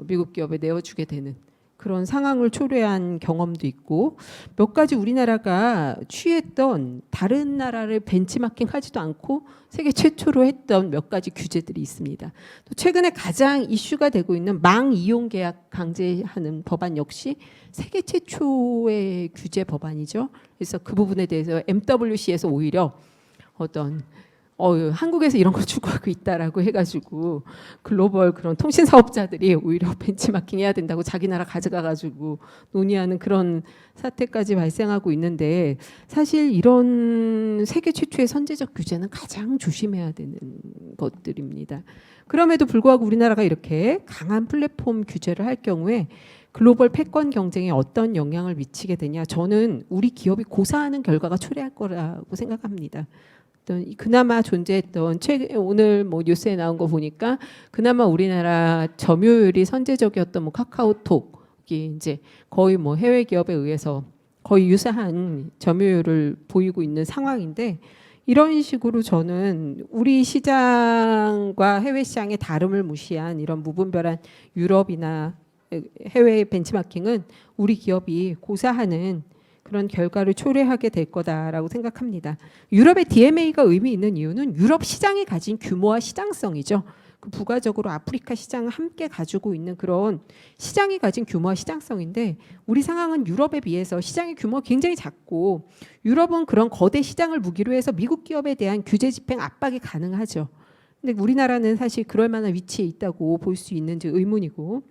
미국 기업에 내어주게 되는 그런 상황을 초래한 경험도 있고 몇 가지 우리나라가 취했던 다른 나라를 벤치마킹하지도 않고 세계 최초로 했던 몇 가지 규제들이 있습니다. 또 최근에 가장 이슈가 되고 있는 망 이용 계약 강제하는 법안 역시 세계 최초의 규제 법안이죠. 그래서 그 부분에 대해서 MWC에서 오히려 어떤 한국에서 이런 걸 추구하고 있다라고 해가지고 글로벌 그런 통신 사업자들이 오히려 벤치마킹 해야 된다고 자기 나라 가져가가지고 논의하는 그런 사태까지 발생하고 있는데 사실 이런 세계 최초의 선제적 규제는 가장 조심해야 되는 것들입니다. 그럼에도 불구하고 우리나라가 이렇게 강한 플랫폼 규제를 할 경우에 글로벌 패권 경쟁에 어떤 영향을 미치게 되냐? 저는 우리 기업이 고사하는 결과가 초래할 거라고 생각합니다. 그나마 존재했던 오늘 뭐 뉴스에 나온 거 보니까 그나마 우리나라 점유율이 선제적이었던 뭐 카카오톡이 이제 거의 뭐 해외 기업에 의해서 거의 유사한 점유율을 보이고 있는 상황인데 이런 식으로 저는 우리 시장과 해외 시장의 다름을 무시한 이런 무분별한 유럽이나 해외 벤치마킹은 우리 기업이 고사하는 그런 결과를 초래하게 될 거다라고 생각합니다. 유럽의 DMA가 의미 있는 이유는 유럽 시장이 가진 규모와 시장성이죠. 그 부가적으로 아프리카 시장을 함께 가지고 있는 그런 시장이 가진 규모와 시장성인데 우리 상황은 유럽에 비해서 시장의 규모가 굉장히 작고 유럽은 그런 거대 시장을 무기로 해서 미국 기업에 대한 규제 집행 압박이 가능하죠. 근데 우리나라는 사실 그럴 만한 위치에 있다고 볼 수 있는지 의문이고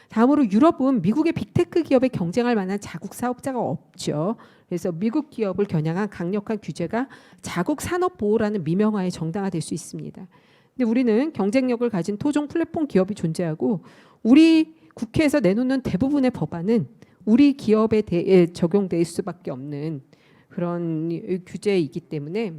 다음으로 유럽은 미국의 빅테크 기업에 경쟁할 만한 자국 사업자가 없죠. 그래서 미국 기업을 겨냥한 강력한 규제가 자국 산업 보호라는 미명하에 정당화될 수 있습니다. 근데 우리는 경쟁력을 가진 토종 플랫폼 기업이 존재하고 우리 국회에서 내놓는 대부분의 법안은 우리 기업에 대해 적용될 수밖에 없는 그런 규제이기 때문에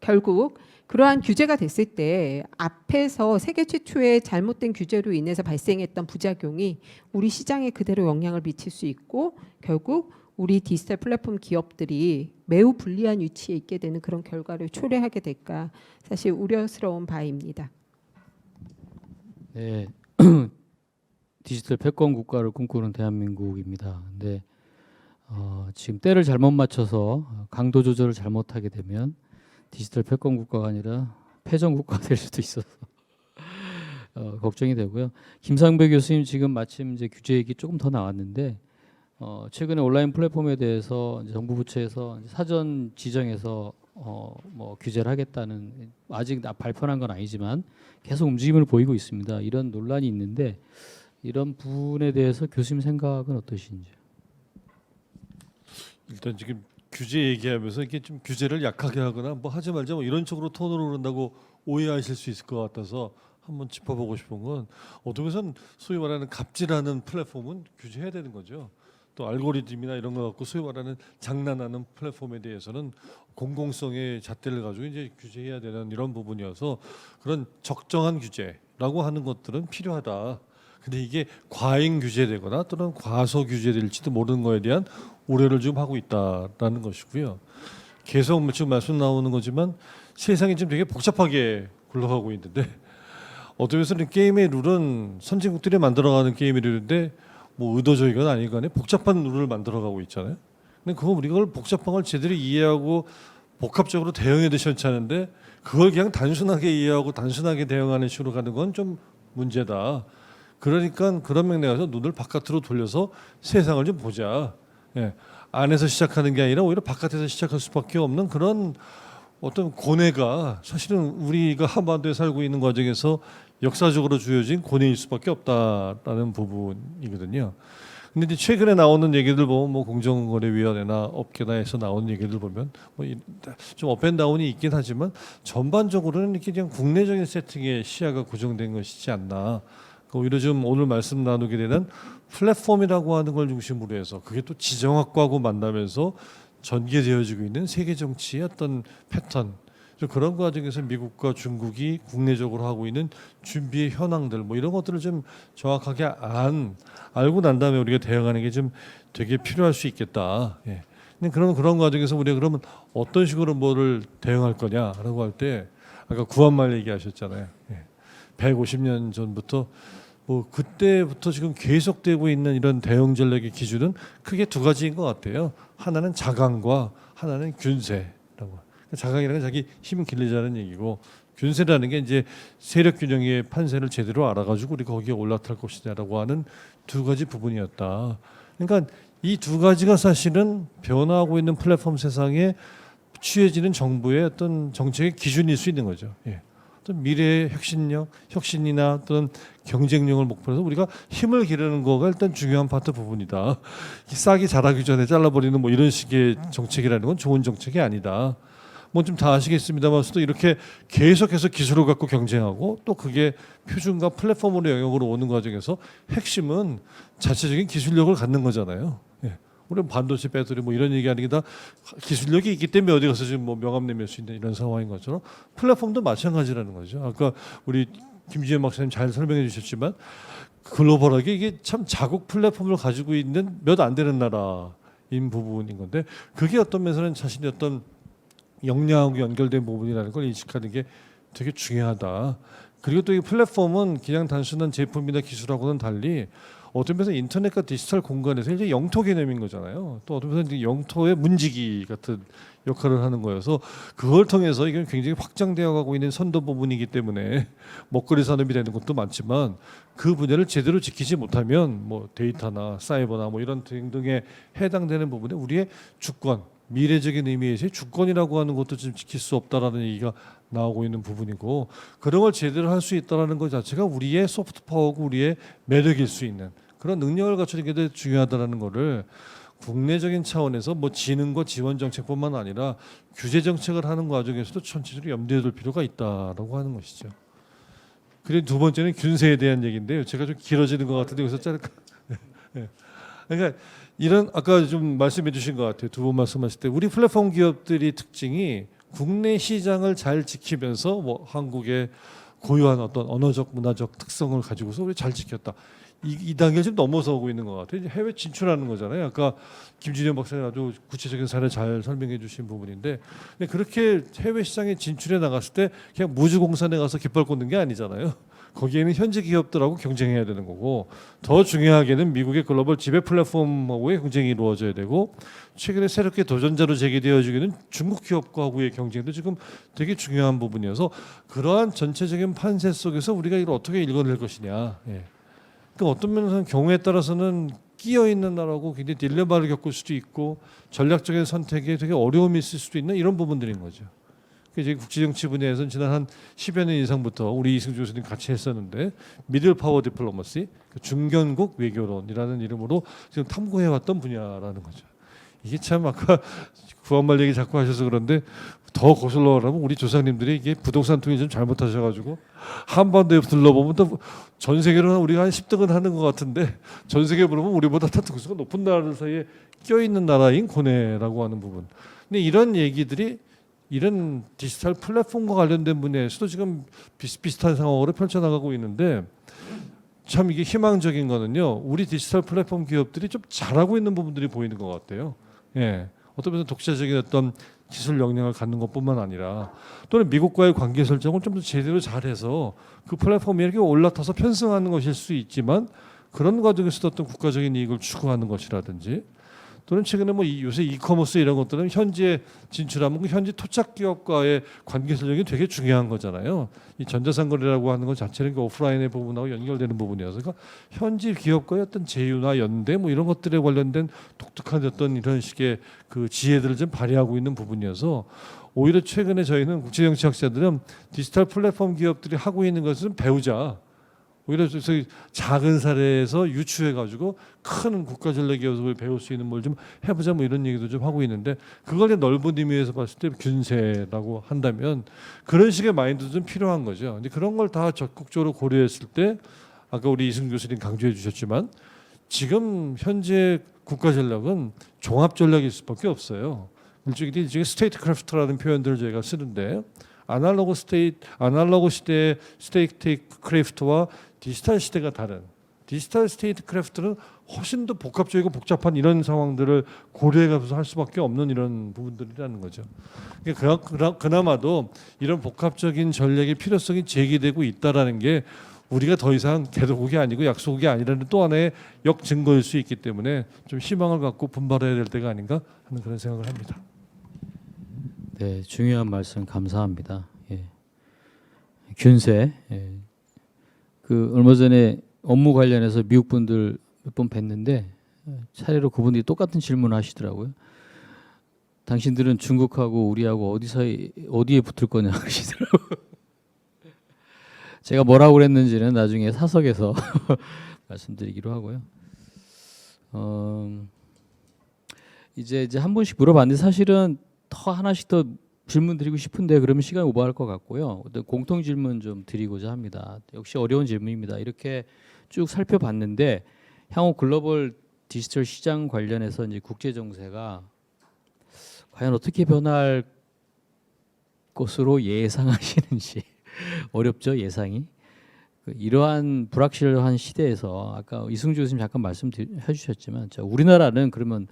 결국 그러한 규제가 됐을 때 앞에서 세계 최초의 잘못된 규제로 인해서 발생했던 부작용이 우리 시장에 그대로 영향을 미칠 수 있고 결국 우리 디지털 플랫폼 기업들이 매우 불리한 위치에 있게 되는 그런 결과를 초래하게 될까 사실 우려스러운 바입니다. 네, 디지털 패권 국가를 꿈꾸는 대한민국입니다. 근데 지금 때를 잘못 맞춰서 강도 조절을 잘못하게 되면 디지털 패권 국가가 아니라 패전 국가가 될 수도 있어서 걱정이 되고요. 김상배 교수님 지금 마침 이제 규제 얘기 조금 더 나왔는데 최근에 온라인 플랫폼에 대해서 정부 부처에서 사전 지정해서 뭐 규제를 하겠다는 아직 발표한 건 아니지만 계속 움직임을 보이고 있습니다. 이런 논란이 있는데 이런 부분에 대해서 교수님 생각은 어떠신지요? 일단 지금 규제 얘기하면서 이게 좀 규제를 약하게 하거나 뭐 하지 말자 뭐 이런 쪽으로 톤으로 그런다고 오해하실 수 있을 것 같아서 한번 짚어보고 싶은 건 어떤 면에서는 소위 말하는 갑질하는 플랫폼은 규제해야 되는 거죠. 또 알고리즘이나 이런 거 갖고 소위 말하는 장난하는 플랫폼에 대해서는 공공성의 잣대를 가지고 이제 규제해야 되는 이런 부분이어서 그런 적정한 규제라고 하는 것들은 필요하다. 근데 이게 과잉 규제되거나 또는 과소 규제될지도 모르는 거에 대한 우려를 좀 하고 있다라는 것이고요. 계속 지금 말씀 나오는 거지만 세상이 지금 되게 복잡하게 굴러가고 있는데 어떤 면에서는 게임의 룰은 선진국들이 만들어가는 게임의 룰인데 뭐 의도적이건 아니건 복잡한 룰을 만들어가고 있잖아요. 근데 그거 우리가 그걸 복잡한 걸 제대로 이해하고 복합적으로 대응해야 되지 않은데 그걸 그냥 단순하게 이해하고 단순하게 대응하는 식으로 가는 건 좀 문제다. 그러니까 그런 맥락에서 눈을 바깥으로 돌려서 세상을 좀 보자. 예. 안에서 시작하는 게 아니라 오히려 바깥에서 시작할 수밖에 없는 그런 어떤 고뇌가 사실은 우리가 한반도에 살고 있는 과정에서 역사적으로 주어진 고뇌일 수밖에 없다라는 부분이거든요. 근데 이제 최근에 나오는 얘기들 보면 뭐 공정거래위원회나 업계나에서 나오는 얘기들 보면 뭐 좀 업앤다운이 있긴 하지만 전반적으로는 이렇게 그냥 국내적인 세팅의 시야가 고정된 것이지 않나. 오히려 좀 오늘 말씀 나누게 되는 플랫폼이라고 하는 걸 중심으로 해서 그게 또 지정학과하고 만나면서 전개되어지고 있는 세계 정치의 어떤 패턴 좀 그런 과정에서 미국과 중국이 국내적으로 하고 있는 준비의 현황들 뭐 이런 것들을 좀 정확하게 알고 난 다음에 우리가 대응하는 게 좀 되게 필요할 수 있겠다. 예. 근데 그런 과정에서 우리가 그러면 어떤 식으로 뭐를 대응할 거냐라고 할 때 아까 구한말 얘기하셨잖아요. 예. 150년 전부터 뭐 그때부터 지금 계속되고 있는 이런 대응 전략의 기준은 크게 두 가지인 것 같아요. 하나는 자강과 하나는 균세라고. 자강이라는 건 자기 힘 길리자는 얘기고 균세라는 게 이제 세력 균형의 판세를 제대로 알아가지고 우리 거기에 올라탈 것이다라고 하는 두 가지 부분이었다. 그러니까 이 두 가지가 사실은 변화하고 있는 플랫폼 세상에 취해지는 정부의 어떤 정책의 기준일 수 있는 거죠. 예. 어떤 미래의 혁신력, 혁신이나 또는 경쟁력을 목표로 해서 우리가 힘을 기르는 거가 일단 중요한 파트 부분이다. 싹이 자라기 전에 잘라버리는 뭐 이런 식의 정책이라는 건 좋은 정책이 아니다. 뭐 좀 다 아시겠습니다만서도 이렇게 계속해서 기술을 갖고 경쟁하고 또 그게 표준과 플랫폼으로 영역으로 오는 과정에서 핵심은 자체적인 기술력을 갖는 거잖아요. 예. 우리는 반도체 배터리 뭐 이런 얘기하는 게 다 기술력이 있기 때문에 어디 가서 지금 뭐 명함 내밀 수 있는 이런 상황인 것처럼 플랫폼도 마찬가지라는 거죠. 아까 우리 김지현 박사님 잘 설명해 주셨지만 글로벌하게 이게 참 자국 플랫폼을 가지고 있는 몇 안 되는 나라인 부분인 건데 그게 어떤 면에서는 자신의 어떤 역량하고 연결된 부분이라는 걸 인식하는 게 되게 중요하다. 그리고 또 이 플랫폼은 그냥 단순한 제품이나 기술하고는 달리 어떤 면에서 인터넷과 디지털 공간에서 이제 영토 개념인 거잖아요. 또 어떤 면에서 영토의 문지기 같은 역할을 하는 거여서 그걸 통해서 이게 굉장히 확장되어 가고 있는 선도 부분이기 때문에 먹거리 산업이 되는 것도 많지만 그 분야를 제대로 지키지 못하면 뭐 데이터나 사이버나 뭐 이런 등등에 해당되는 부분에 우리의 주권 미래적인 의미에서의 주권이라고 하는 것도 지금 지킬 수 없다라는 얘기가 나오고 있는 부분이고 그런 걸 제대로 할 수 있다라는 것 자체가 우리의 소프트 파워고 우리의 매력일 수 있는 그런 능력을 갖추는 게 되게 중요하다라는 거를 국내적인 차원에서 뭐 지능과 지원 정책뿐만 아니라 규제 정책을 하는 과정에서도 전체적으로 염두에 둘 필요가 있다라고 하는 것이죠. 그리고 두 번째는 균세에 대한 얘기인데요. 제가 좀 길어지는 것 같은데 여기서 자를까? 네. 그러니까 이런 아까 좀 말씀해 주신 것 같아요. 두 번 말씀하실 때 우리 플랫폼 기업들이 특징이 국내 시장을 잘 지키면서 뭐 한국의 고유한 어떤 언어적 문화적 특성을 가지고서 우리 잘 지켰다. 이 단계를 좀 넘어서고 있는 것 같아요. 이제 해외 진출하는 거잖아요. 아까 김준현 박사님 아주 구체적인 사례 잘 설명해 주신 부분인데 근데 그렇게 해외 시장에 진출해 나갔을 때 그냥 무주공산에 가서 깃발 꽂는 게 아니잖아요. 거기에는 현지 기업들하고 경쟁해야 되는 거고 더 중요하게는 미국의 글로벌 지배 플랫폼하고의 경쟁이 이루어져야 되고 최근에 새롭게 도전자로 제기되어지고 있는 중국 기업과의 경쟁도 지금 되게 중요한 부분이어서 그러한 전체적인 판세 속에서 우리가 이걸 어떻게 읽어낼 것이냐. 예. 그러니까 어떤 면에서는 경우에 따라서는 끼어 있는 나라고 굉장히 딜레마를 겪을 수도 있고 전략적인 선택에 되게 어려움이 있을 수도 있는 이런 부분들인 거죠. 이제 국제정치 분야에서는 지난 한 10여 년 이상부터 우리 이승주 교수님 같이 했었는데 미들 파워 디플로머시 중견국 외교론이라는 이름으로 지금 탐구해왔던 분야라는 거죠. 이게 참 아까 구한말 얘기 자꾸 하셔서 그런데 더 거슬러 가면 우리 조상님들이 이게 부동산 통계 좀 잘못하셔가지고 한반도에 둘러보면 또 전 세계로는 우리가 한 10등은 하는 것 같은데 전 세계 보면 우리보다 등수가 높은 나라들 사이에 껴있는 나라인 고뇌라고 하는 부분. 근데 이런 얘기들이 이런 디지털 플랫폼과 관련된 분야에서도 지금 비슷비슷한 상황으로 펼쳐나가고 있는데 참 이게 희망적인 거는요. 우리 디지털 플랫폼 기업들이 좀 잘하고 있는 부분들이 보이는 것 같아요. 예. 어떤 면에서 독자적인 어떤 기술 역량을 갖는 것뿐만 아니라 또는 미국과의 관계 설정을 좀 더 제대로 잘해서 그 플랫폼에 이렇게 올라타서 편승하는 것일 수 있지만 그런 과정에서도 어떤 국가적인 이익을 추구하는 것이라든지 또는 최근에 뭐 요새 이커머스 이런 것들은 현지에 진출하면 그 현지 토착 기업과의 관계 설정이 되게 중요한 거잖아요. 이 전자상거래라고 하는 것 자체는 그 오프라인의 부분하고 연결되는 부분이어서 그러니까 현지 기업과의 어떤 제휴나 연대 뭐 이런 것들에 관련된 독특한 어떤 이런 식의 그 지혜들을 좀 발휘하고 있는 부분이어서 오히려 최근에 저희는 국제정치학자들은 디지털 플랫폼 기업들이 하고 있는 것은 배우자. 오히려 저희 작은 사례에서 유추해가지고 큰 국가 전략 기업을 배울 수 있는 뭘 좀 해보자 뭐 이런 얘기도 좀 하고 있는데 그걸 넓은 의미에서 봤을 때 균세라고 한다면 그런 식의 마인드도 좀 필요한 거죠. 근데 그런 걸 다 적극적으로 고려했을 때 아까 우리 이승 교수님 강조해 주셨지만 지금 현재 국가 전략은 종합 전략일 수밖에 없어요. 일종의 스테이트 크래프트라는 표현들을 저희가 쓰는데 아날로그 시대의 스테이트 크래프트와 디지털 시대가 다른 디지털 스테이트 크래프트는 훨씬 더 복합적이고 복잡한 이런 상황들을 고려해가면서 할 수밖에 없는 이런 부분들이라는 거죠. 그나마도 이런 복합적인 전략의 필요성이 제기되고 있다라는 게 우리가 더 이상 개도국이 아니고 약소국이 아니라는 또 하나의 역증거일 수 있기 때문에 좀 희망을 갖고 분발해야 될 때가 아닌가 하는 그런 생각을 합니다. 네, 중요한 말씀 감사합니다. 예. 균세. 예. 그 얼마 전에 업무 관련해서 미국 분들 몇 번 뵀는데 차례로 그분들이 똑같은 질문을 하시더라고요. 당신들은 중국하고 우리하고 어디에 붙을 거냐 하시더라고요. 제가 뭐라고 그랬는지는 나중에 사석에서 말씀드리기로 하고요. 이제 한 분씩 물어봤는데 사실은 더 하나씩 더 질문 드리고 싶은데 그러면 시간이 오버할 것 같고요. 어떤 공통 질문 좀 드리고자 합니다. 역시 어려운 질문입니다. 이렇게 쭉 살펴봤는데 향후 글로벌 디지털 시장 관련해서 이제 국제 정세가 과연 어떻게 변할 것으로 예상하시는지 어렵죠, 예상이. 이러한 불확실한 시대에서 아까 이승주 교수님 잠깐 말씀해 주셨지만 우리나라는 그러면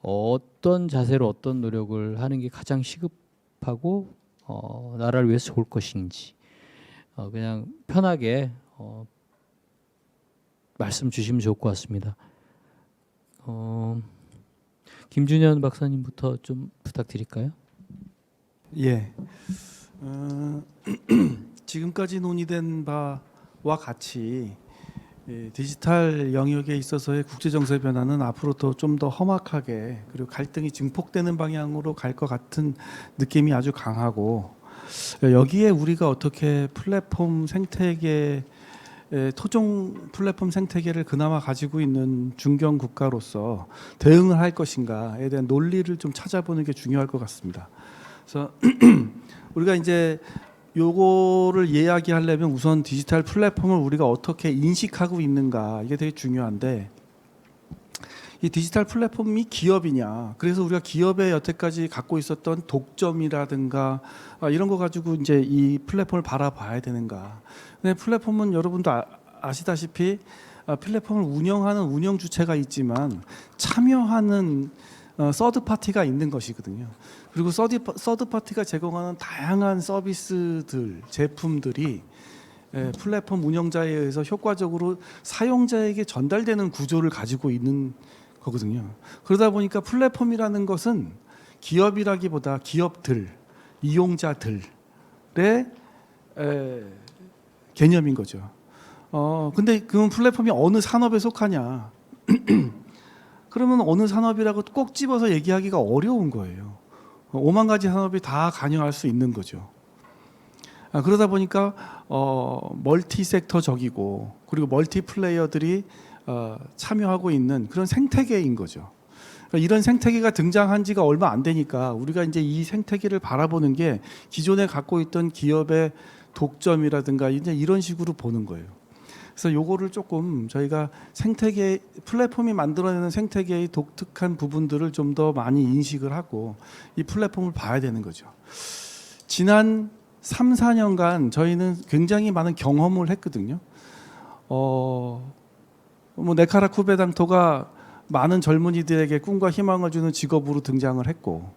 어떤 자세로 어떤 노력을 하는 게 가장 시급하고 나라를 위해서 좋을 것인지 그냥 편하게 말씀 주시면 좋을 것 같습니다. 김준현 박사님부터 좀 부탁드릴까요? 예. 지금까지 논의된 바와 같이 디지털 영역에 있어서의 국제 정세 변화는 앞으로 좀 더 험악하게 그리고 갈등이 증폭되는 방향으로 갈 것 같은 느낌이 아주 강하고 여기에 우리가 어떻게 플랫폼 생태계 토종 플랫폼 생태계를 그나마 가지고 있는 중견 국가로서 대응을 할 것인가에 대한 논리를 좀 찾아보는 게 중요할 것 같습니다. 그래서 우리가 이제 요거를 이야기하려면 우선 디지털 플랫폼을 우리가 어떻게 인식하고 있는가 이게 되게 중요한데 이 디지털 플랫폼이 기업이냐 그래서 우리가 기업에 여태까지 갖고 있었던 독점이라든가 이런 거 가지고 이제 이 플랫폼을 바라봐야 되는가. 근데 플랫폼은 여러분도 아시다시피 플랫폼을 운영하는 운영 주체가 있지만 참여하는 서드 파티가 있는 것이거든요. 그리고 서드 파티가 제공하는 다양한 서비스들, 제품들이 플랫폼 운영자에 의해서 효과적으로 사용자에게 전달되는 구조를 가지고 있는 거거든요. 그러다 보니까 플랫폼이라는 것은 기업이라기보다 기업들, 이용자들의 개념인 거죠. 근데 그럼 플랫폼이 어느 산업에 속하냐? 그러면 어느 산업이라고 꼭 집어서 얘기하기가 어려운 거예요. 5만 가지 산업이 다 관여할 수 있는 거죠. 그러다 보니까 멀티 섹터적이고 그리고 멀티 플레이어들이 참여하고 있는 그런 생태계인 거죠. 그러니까 이런 생태계가 등장한 지가 얼마 안 되니까 우리가 이제 이 생태계를 바라보는 게 기존에 갖고 있던 기업의 독점이라든가 이제 이런 식으로 보는 거예요. 그래서 요거를 조금 저희가 생태계 플랫폼이 만들어내는 생태계의 독특한 부분들을 좀 더 많이 인식을 하고 이 플랫폼을 봐야 되는 거죠. 지난 3, 4년간 저희는 굉장히 많은 경험을 했거든요. 뭐 네카라 쿠베당토가 많은 젊은이들에게 꿈과 희망을 주는 직업으로 등장을 했고,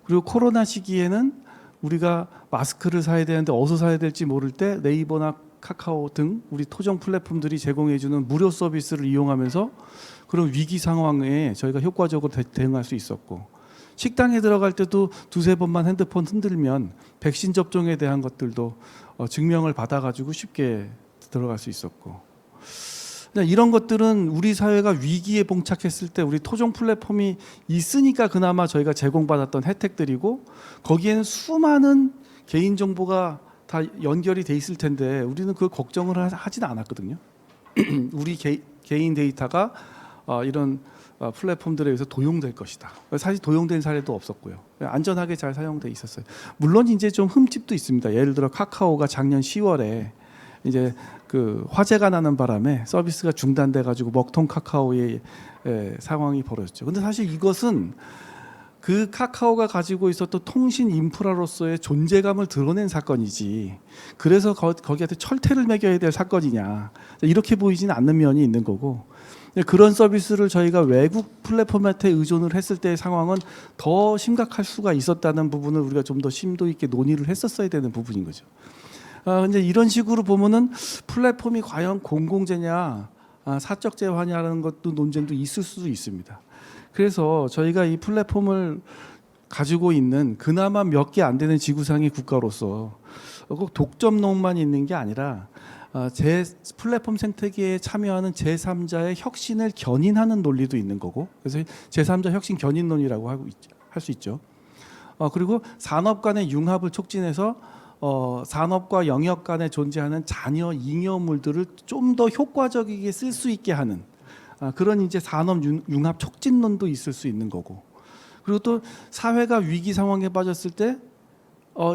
그리고 코로나 시기에는 우리가 마스크를 사야 되는데 어디서 사야 될지 모를 때 네이버나 카카오 등 우리 토종 플랫폼들이 제공해주는 무료 서비스를 이용하면서 그런 위기 상황에 저희가 효과적으로 대응할 수 있었고, 식당에 들어갈 때도 두세 번만 핸드폰 흔들면 백신 접종에 대한 것들도 증명을 받아가지고 쉽게 들어갈 수 있었고, 이런 것들은 우리 사회가 위기에 봉착했을 때 우리 토종 플랫폼이 있으니까 그나마 저희가 제공받았던 혜택들이고, 거기에는 수많은 개인정보가 다 연결이 돼 있을 텐데 우리는 그걸 걱정을 하지는 않았거든요. 우리 개인 데이터가 이런 플랫폼들에 의해서 도용될 것이다. 사실 도용된 사례도 없었고요. 안전하게 잘 사용돼 있었어요. 물론 이제 좀 흠집도 있습니다. 예를 들어 카카오가 작년 10월에 이제 그 화재가 나는 바람에 서비스가 중단돼 가지고 먹통 카카오의 상황이 벌어졌죠. 근데 사실 이것은 그 카카오가 가지고 있었던 통신 인프라로서의 존재감을 드러낸 사건이지, 그래서 거기한테 철퇴를 매겨야 될 사건이냐, 이렇게 보이지는 않는 면이 있는 거고, 그런 서비스를 저희가 외국 플랫폼한테 의존을 했을 때의 상황은 더 심각할 수가 있었다는 부분을 우리가 좀 더 심도 있게 논의를 했었어야 되는 부분인 거죠. 근데 이런 식으로 보면은 플랫폼이 과연 공공재냐, 사적 재화냐라는 것도 논쟁도 있을 수도 있습니다. 그래서 저희가 이 플랫폼을 가지고 있는 그나마 몇 개 안 되는 지구상의 국가로서 꼭 독점론만 있는 게 아니라 제 플랫폼 생태계에 참여하는 제3자의 혁신을 견인하는 논리도 있는 거고, 그래서 제3자 혁신 견인론이라고 할 수 있죠. 그리고 산업 간의 융합을 촉진해서 산업과 영역 간에 존재하는 잔여 잉여물들을 좀 더 효과적이게 쓸 수 있게 하는 그런 이제 산업 융합 촉진론도 있을 수 있는 거고, 그리고 또 사회가 위기 상황에 빠졌을 때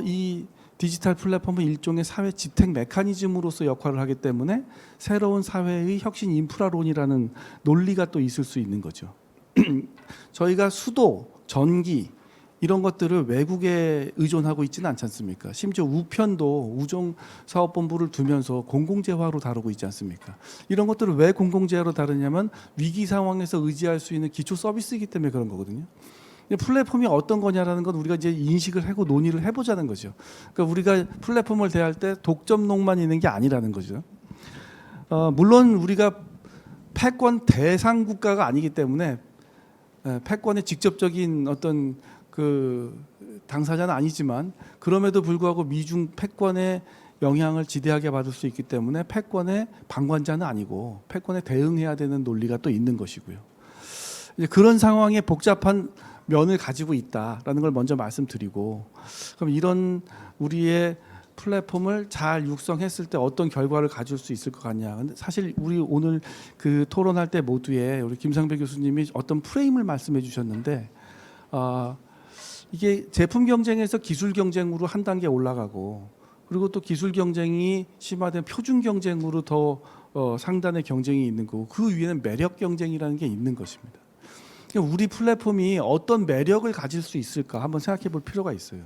이 디지털 플랫폼은 일종의 사회 지탱 메커니즘으로서 역할을 하기 때문에 새로운 사회의 혁신 인프라론이라는 논리가 또 있을 수 있는 거죠. 저희가 수도, 전기 이런 것들을 외국에 의존하고 있지는 않지 않습니까? 심지어 우편도 우정사업본부를 두면서 공공재화로 다루고 있지 않습니까? 이런 것들을 왜 공공재화로 다루냐면 위기 상황에서 의지할 수 있는 기초 서비스이기 때문에 그런 거거든요. 플랫폼이 어떤 거냐라는 건 우리가 이제 인식을 하고 논의를 해보자는 거죠. 그러니까 우리가 플랫폼을 대할 때 독점론만 있는 게 아니라는 거죠. 물론 우리가 패권 대상 국가가 아니기 때문에 패권의 직접적인 어떤 그 당사자는 아니지만, 그럼에도 불구하고 미중 패권의 영향을 지대하게 받을 수 있기 때문에 패권의 방관자는 아니고 패권에 대응해야 되는 논리가 또 있는 것이고요. 이제 그런 상황에 복잡한 면을 가지고 있다라는 걸 먼저 말씀드리고, 그럼 이런 우리의 플랫폼을 잘 육성했을 때 어떤 결과를 가질 수 있을 것 같냐. 근데 사실 우리 오늘 그 토론할 때 모두에 우리 김상배 교수님이 어떤 프레임을 말씀해 주셨는데, 이게 제품 경쟁에서 기술 경쟁으로 한 단계 올라가고, 그리고 또 기술 경쟁이 심화된 표준 경쟁으로 더 상단의 경쟁이 있는 거고, 그 위에는 매력 경쟁이라는 게 있는 것입니다. 그러니까 우리 플랫폼이 어떤 매력을 가질 수 있을까 한번 생각해 볼 필요가 있어요.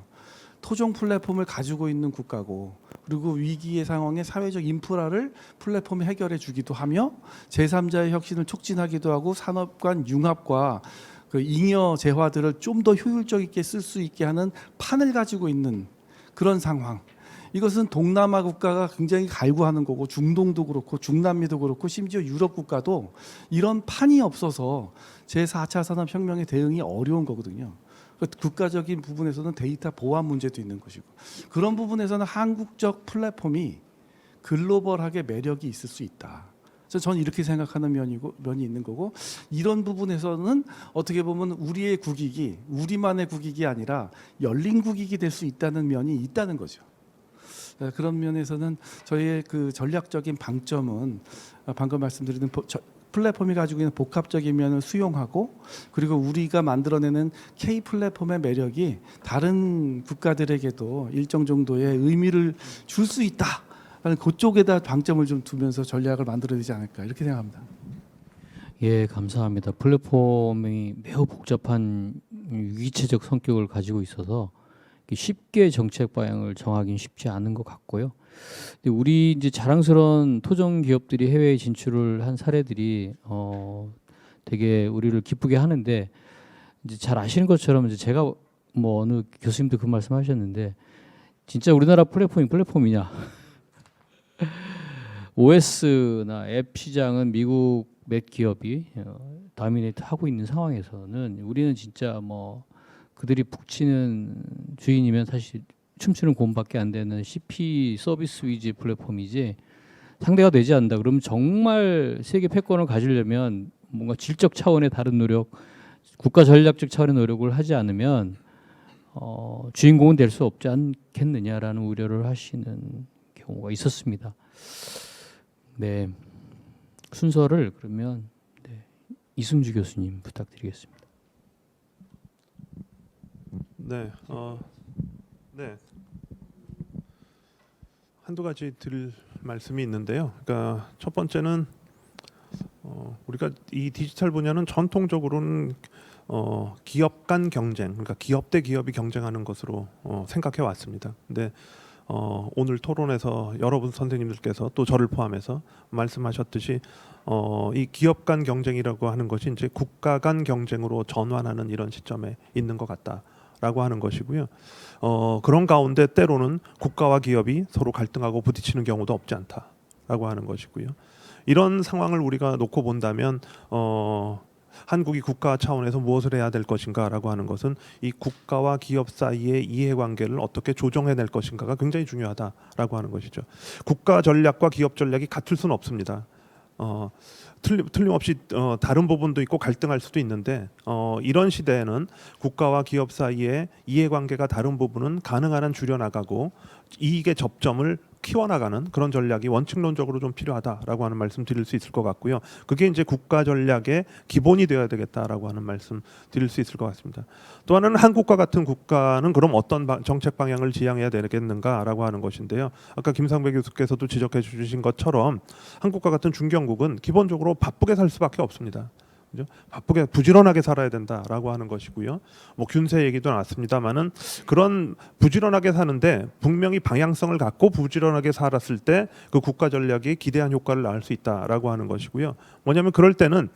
토종 플랫폼을 가지고 있는 국가고, 그리고 위기의 상황에 사회적 인프라를 플랫폼이 해결해 주기도 하며 제3자의 혁신을 촉진하기도 하고 산업 간 융합과 그 잉여 재화들을 좀 더 효율적 있게 쓸 수 있게 하는 판을 가지고 있는 그런 상황. 이것은 동남아 국가가 굉장히 갈구하는 거고, 중동도 그렇고 중남미도 그렇고 심지어 유럽 국가도 이런 판이 없어서 제4차 산업혁명에 대응이 어려운 거거든요. 국가적인 부분에서는 데이터 보안 문제도 있는 것이고, 그런 부분에서는 한국적 플랫폼이 글로벌하게 매력이 있을 수 있다. 그래서 저는 이렇게 생각하는 면이 있는 거고, 이런 부분에서는 어떻게 보면 우리의 국익이 우리만의 국익이 아니라 열린 국익이 될 수 있다는 면이 있다는 거죠. 그런 면에서는 저희의 그 전략적인 방점은 방금 말씀드린 플랫폼이 가지고 있는 복합적인 면을 수용하고 그리고 우리가 만들어내는 K 플랫폼의 매력이 다른 국가들에게도 일정 정도의 의미를 줄 수 있다라는 그쪽에다 방점을 좀 두면서 전략을 만들어야 되지 않을까 이렇게 생각합니다. 예, 감사합니다. 플랫폼이 매우 복잡한 위기체적 성격을 가지고 있어서 쉽게 정책 방향을 정하기는 쉽지 않은 것 같고요. 근데 우리 이제 자랑스러운 토종 기업들이 해외에 진출을 한 사례들이 되게 우리를 기쁘게 하는데 이제 잘 아시는 것처럼 이제 제가 뭐 어느 교수님도 그 말씀하셨는데 진짜 우리나라 플랫폼이 플랫폼이냐? OS나 앱 시장은 미국 몇 기업이 다미네이트 하고 있는 상황에서는 우리는 진짜 뭐 그들이 북치는 주인이면 사실 춤추는 곰밖에 안 되는 CP 서비스 위주 플랫폼이지 상대가 되지 않는다. 그러면 정말 세계 패권을 가지려면 뭔가 질적 차원의 다른 노력, 국가 전략적 차원의 노력을 하지 않으면 주인공은 될 수 없지 않겠느냐라는 우려를 하시는 경우가 있었습니다. 네, 순서를 그러면 이승주 교수님 부탁드리겠습니다. 네, 네. 한두 가지 드릴 말씀이 있는데요. 그러니까 첫 번째는 우리가 이 디지털 분야는 전통적으로는 기업 간 경쟁, 그러니까 기업 대 기업이 경쟁하는 것으로 생각해 왔습니다. 근데 오늘 토론에서 여러분 선생님들께서 또 저를 포함해서 말씀하셨듯이 이 기업 간 경쟁이라고 하는 것이 이제 국가 간 경쟁으로 전환하는 이런 시점에 있는 것 같다라고 하는 것이고요. 그런 가운데 때로는 국가와 기업이 서로 갈등하고 부딪히는 경우도 없지 않다라고 하는 것이고요. 이런 상황을 우리가 놓고 본다면 한국이 국가 차원에서 무엇을 해야 될 것인가라고 하는 것은 이 국가와 기업 사이의 이해관계를 어떻게 조정해낼 것인가가 굉장히 중요하다라고 하는 것이죠. 국가 전략과 기업 전략이 같을 수는 없습니다. 틀림없이 다른 부분도 있고 갈등할 수도 있는데 이런 시대에는 국가와 기업 사이의 이해관계가 다른 부분은 가능한 한 줄여나가고 이익의 접점을 키워나가는 그런 전략이 원칙론적으로 좀 필요하다라고 하는 말씀 드릴 수 있을 것 같고요. 그게 이제 국가 전략의 기본이 되어야 되겠다라고 하는 말씀 드릴 수 있을 것 같습니다. 또 하나는 한국과 같은 국가는 그럼 어떤 정책 방향을 지향해야 되겠는가라고 하는 것인데요. 아까 김상배 교수께서도 지적해 주신 것처럼 한국과 같은 중견국은 기본적으로 바쁘게 살 수밖에 없습니다. 그죠? 바쁘게 부지런하게 살아야 된다라고 하는 것이고요. 뭐 균세 얘기도 나왔습니다만은 그런 부지런하게 사는데 분명히 방향성을 갖고 부지런하게 살았을 때 그 국가 전략이 기대한 효과를 낳을 수 있다라고 하는 것이고요. 뭐냐면 그럴 때는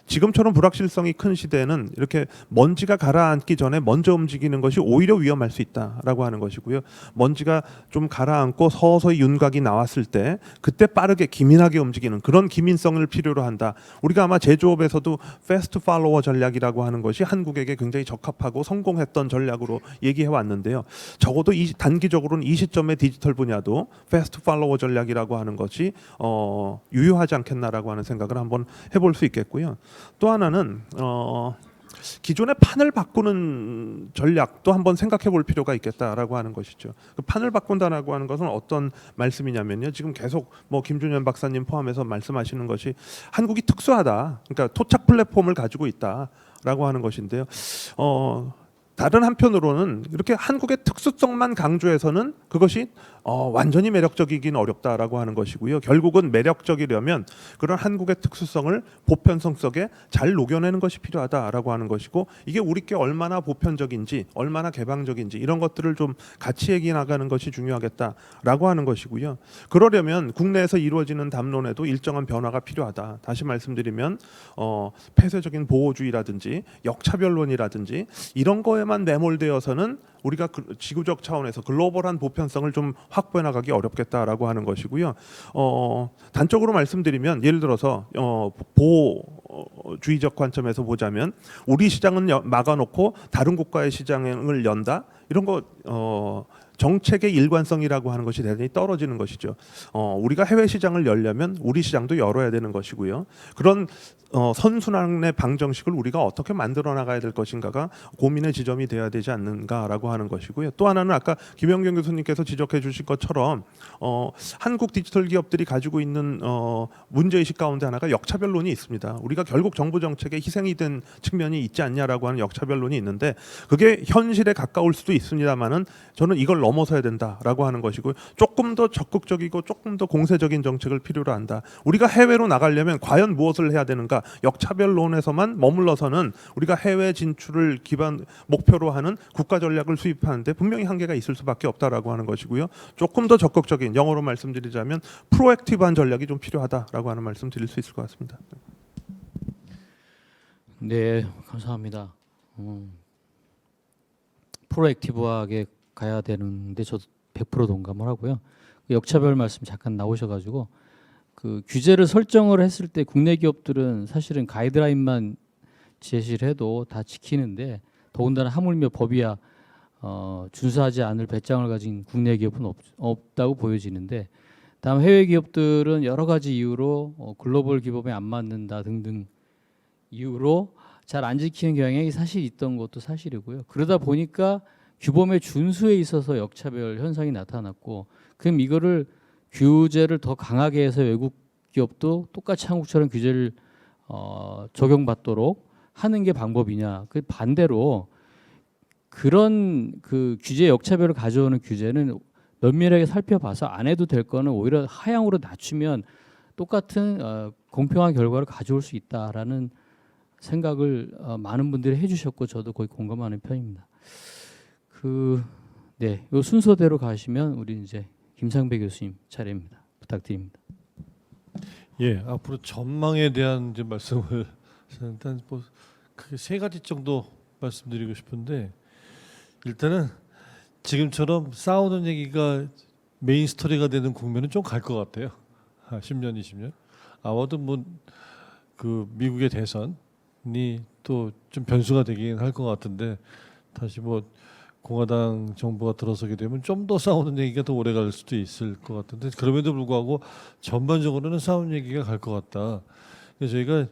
지금처럼 불확실성이 큰 시대에는 이렇게 먼지가 가라앉기 전에 먼저 움직이는 것이 오히려 위험할 수 있다라고 하는 것이고요. 먼지가 좀 가라앉고 서서히 윤곽이 나왔을 때 그때 빠르게 기민하게 움직이는 그런 기민성을 필요로 한다. 우리가 아마 제조업에서도 패스트 팔로워 전략이라고 하는 것이 한국에게 굉장히 적합하고 성공했던 전략으로 얘기해 왔는데요. 적어도 단기적으로는 이 시점의 디지털 분야도 패스트 팔로워 전략이라고 하는 것이 유효하지 않겠나라고 하는 생각을 한번 해볼 수 있겠고요. 또 하나는 기존의 판을 바꾸는 전략도 한번 생각해 볼 필요가 있겠다라고 하는 것이죠. 그 판을 바꾼다라고 하는 것은 어떤 말씀이냐면요. 지금 계속 뭐 김준현 박사님 포함해서 말씀하시는 것이 한국이 특수하다. 그러니까 토착 플랫폼을 가지고 있다라고 하는 것인데요. 다른 한편으로는 이렇게 한국의 특수성만 강조해서는 그것이 완전히 매력적이긴 어렵다라고 하는 것이고요. 결국은 매력적이려면 그런 한국의 특수성을 보편성 속에 잘 녹여내는 것이 필요하다라고 하는 것이고 이게 우리께 얼마나 보편적인지 얼마나 개방적인지 이런 것들을 좀 같이 얘기해 나가는 것이 중요하겠다라고 하는 것이고요. 그러려면 국내에서 이루어지는 담론에도 일정한 변화가 필요하다. 다시 말씀드리면 폐쇄적인 보호주의라든지 역차별론이라든지 이런 거에만 매몰되어서는 우리가 지구적 차원에서 글로벌한 보편성을 좀 확보해 나가기 어렵겠다라고 하는 것이고요. 단적으로 말씀드리면 예를 들어서 보호주의적 관점에서 보자면 우리 시장은 막아놓고 다른 국가의 시장을 연다 이런 거 정책의 일관성이라고 하는 것이 대단히 떨어지는 것이죠. 우리가 해외 시장을 열려면 우리 시장도 열어야 되는 것이고요. 그런 선순환의 방정식을 우리가 어떻게 만들어 나가야 될 것인가가 고민의 지점이 돼야 되지 않는가라고 하는 것이고요. 또 하나는 아까 김영경 교수님께서 지적해 주신 것처럼 한국 디지털 기업들이 가지고 있는 문제의식 가운데 하나가 역차별론이 있습니다. 우리가 결국 정부 정책에 희생이 된 측면이 있지 않냐라고 하는 역차별론이 있는데 그게 현실에 가까울 수도 있습니다만은 저는 이걸 넘어서야 된다라고 하는 것이고요. 조금 더 적극적이고 조금 더 공세적인 정책을 필요로 한다. 우리가 해외로 나가려면 과연 무엇을 해야 되는가? 역차별론에서만 머물러서는 우리가 해외 진출을 기반 목표로 하는 국가 전략을 수립하는데 분명히 한계가 있을 수밖에 없다라고 하는 것이고요. 조금 더 적극적인, 영어로 말씀드리자면 프로액티브한 전략이 좀 필요하다라고 하는 말씀 드릴 수 있을 것 같습니다. 네, 감사합니다. 프로액티브하게 가야 되는데 저도 100% 동감을 하고요. 역차별 말씀 잠깐 나오셔가지고 그 규제를 설정을 했을 때 국내 기업들은 사실은 가이드라인만 제시를 해도 다 지키는데 더군다나 하물며 법이야 준수하지 않을 배짱을 가진 국내 기업은 없다고 보여지는데 다음 해외 기업들은 여러 가지 이유로 글로벌 기법에 안 맞는다 등등 이유로 잘 안 지키는 경향이 사실 있던 것도 사실이고요. 그러다 보니까 규범의 준수에 있어서 역차별 현상이 나타났고 그럼 이거를 규제를 더 강하게 해서 외국 기업도 똑같이 한국처럼 규제를 적용받도록 하는 게 방법이냐? 그 반대로 그런 그 규제 역차별을 가져오는 규제는 면밀하게 살펴봐서 안 해도 될 거는 오히려 하향으로 낮추면 똑같은 공평한 결과를 가져올 수 있다라는 생각을 많은 분들이 해주셨고 저도 거의 공감하는 편입니다. 네, 이 순서대로 가시면 우리 이제 김상배 교수님 차례입니다. 부탁드립니다. 예, 앞으로 전망에 대한 이제 말씀을 일단 뭐 크게 세 가지 정도 말씀드리고 싶은데 일단은 지금처럼 싸우는 얘기가 메인 스토리가 되는 국면은 좀 갈 것 같아요. 10년, 20년. 아마도 뭐 그 미국의 대선이 또 좀 변수가 되긴 할 것 같은데 다시 뭐 공화당 정부가 들어서게 되면 좀 더 싸우는 얘기가 더 오래 갈 수도 있을 것 같은데 그럼에도 불구하고 전반적으로는 싸우는 얘기가 갈 것 같다. 그래서 저희가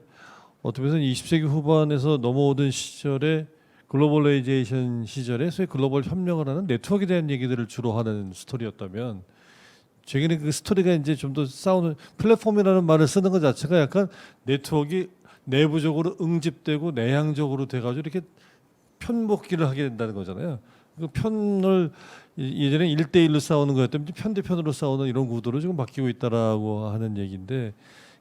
어떻게 보면 20세기 후반에서 넘어오던 시절에 글로벌라이제이션 시절에 소위 글로벌 협력을 하는 네트워크에 대한 얘기들을 주로 하는 스토리였다면 최근에 그 스토리가 이제 좀 더 싸우는 플랫폼이라는 말을 쓰는 것 자체가 약간 네트워크가 내부적으로 응집되고 내향적으로 돼가지고 이렇게 편먹기를 하게 된다는 거잖아요. 그 편을 예전에 1대1로 싸우는 거였다면 편대편으로 싸우는 이런 구도로 지금 바뀌고 있다라고 하는 얘기인데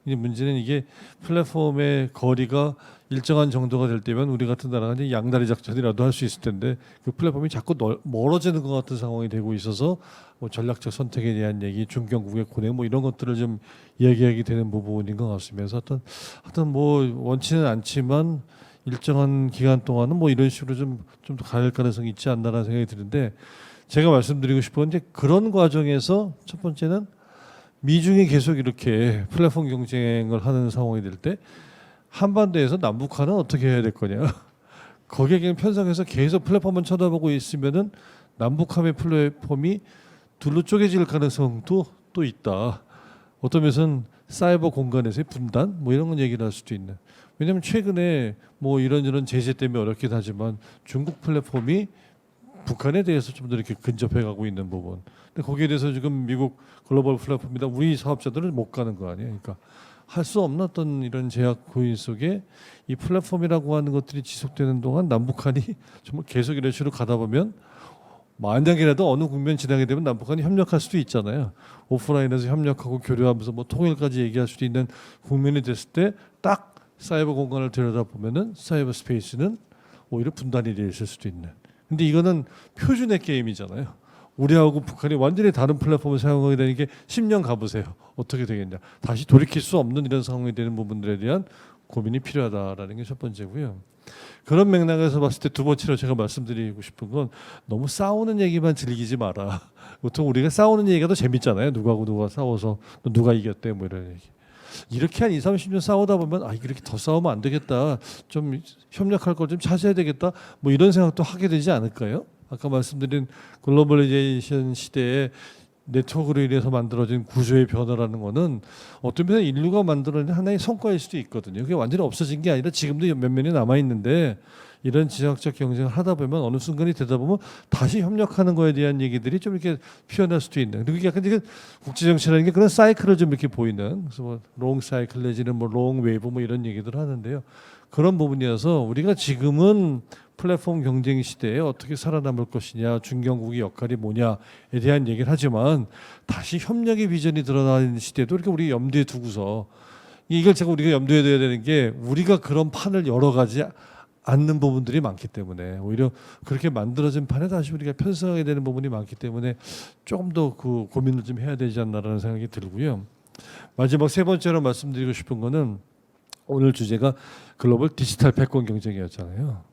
이제 문제는 이게 플랫폼의 거리가 일정한 정도가 될 때면 우리 같은 나라가 이제 양다리 작전이라도 할 수 있을 텐데 그 플랫폼이 자꾸 멀어지는 것 같은 상황이 되고 있어서 뭐 전략적 선택에 대한 얘기, 중견국의 고뇌 뭐 이런 것들을 좀 이야기하게 되는 부분인 것 같으면서 하여튼 뭐 원치는 않지만 일정한 기간 동안은 뭐 이런 식으로 좀 더 갈 가능성이 있지 않나라는 생각이 드는데 제가 말씀드리고 싶은 건 이제 그런 과정에서 첫 번째는 미중이 계속 이렇게 플랫폼 경쟁을 하는 상황이 될 때 한반도에서 남북한은 어떻게 해야 될 거냐. 거기에 그냥 편성해서 계속 플랫폼만 쳐다보고 있으면은 남북한의 플랫폼이 둘로 쪼개질 가능성도 또 있다. 어떤 면에서는 사이버 공간에서의 분단 뭐 이런 건 얘기를 할 수도 있는. 왜냐하면 최근에 뭐 이런저런 제재 때문에 어렵긴 하지만 중국 플랫폼이 북한에 대해서 좀 더 이렇게 근접해가고 있는 부분. 근데 거기에 대해서 지금 미국 글로벌 플랫폼이다 우리 사업자들은 못 가는 거 아니에요. 그러니까 할 수 없는 어떤 이런 제약 고인 속에 이 플랫폼이라고 하는 것들이 지속되는 동안 남북한이 정말 계속 이런 식으로 가다 보면 만약이라도 어느 국면 지나게 되면 남북한이 협력할 수도 있잖아요. 오프라인에서 협력하고 교류하면서 뭐 통일까지 얘기할 수도 있는 국면이 됐을 때 딱 사이버 공간을 들여다보면은 사이버 스페이스는 오히려 분단이 돼 있을 수도 있는. 근데 이거는 표준의 게임이잖아요. 우리하고 북한이 완전히 다른 플랫폼을 사용하게 되는 게 10년 가보세요. 어떻게 되겠냐. 다시 돌이킬 수 없는 이런 상황이 되는 부분들에 대한 고민이 필요하다라는 게 첫 번째고요. 그런 맥락에서 봤을 때 두 번째로 제가 말씀드리고 싶은 건 너무 싸우는 얘기만 즐기지 마라. 보통 우리가 싸우는 얘기가 더 재밌잖아요. 누구하고 누가 싸워서 누가 이겼대 뭐 이런 얘기. 이렇게 한 20-30년 싸우다 보면 이렇게 더 싸우면 안 되겠다. 좀 협력할 걸 좀 찾아야 되겠다. 뭐 이런 생각도 하게 되지 않을까요? 아까 말씀드린 글로벌리제이션 시대에 네트워크로 인해서 만들어진 구조의 변화라는 거는 어떤 면에 인류가 만들어낸 하나의 성과일 수도 있거든요. 그게 완전히 없어진 게 아니라 지금도 몇몇이 남아 있는데 이런 지정학적 경쟁을 하다 보면 어느 순간이 되다 보면 다시 협력하는 거에 대한 얘기들이 좀 이렇게 피어날 수도 있는. 그리고 약간 이게 국제 정치라는 게 그런 사이클을 좀 이렇게 보이는. 그래서 뭐 롱 사이클 내지는 뭐 롱 웨이브 뭐 이런 얘기들을 하는데요. 그런 부분이어서 우리가 지금은 플랫폼 경쟁 시대에 어떻게 살아남을 것이냐, 중견국의 역할이 뭐냐에 대한 얘기를 하지만 다시 협력의 비전이 드러나는 시대도 이렇게 우리 염두에 두고서 이걸 제가 우리가 염두에 둬야 되는 게 우리가 그런 판을 열어가지 않는 부분들이 많기 때문에 오히려 그렇게 만들어진 판에 다시 우리가 편성하게 되는 부분이 많기 때문에 조금 더 그 고민을 좀 해야 되지 않나라는 생각이 들고요. 마지막 세 번째로 말씀드리고 싶은 거는 오늘 주제가 글로벌 디지털 패권 경쟁이었잖아요.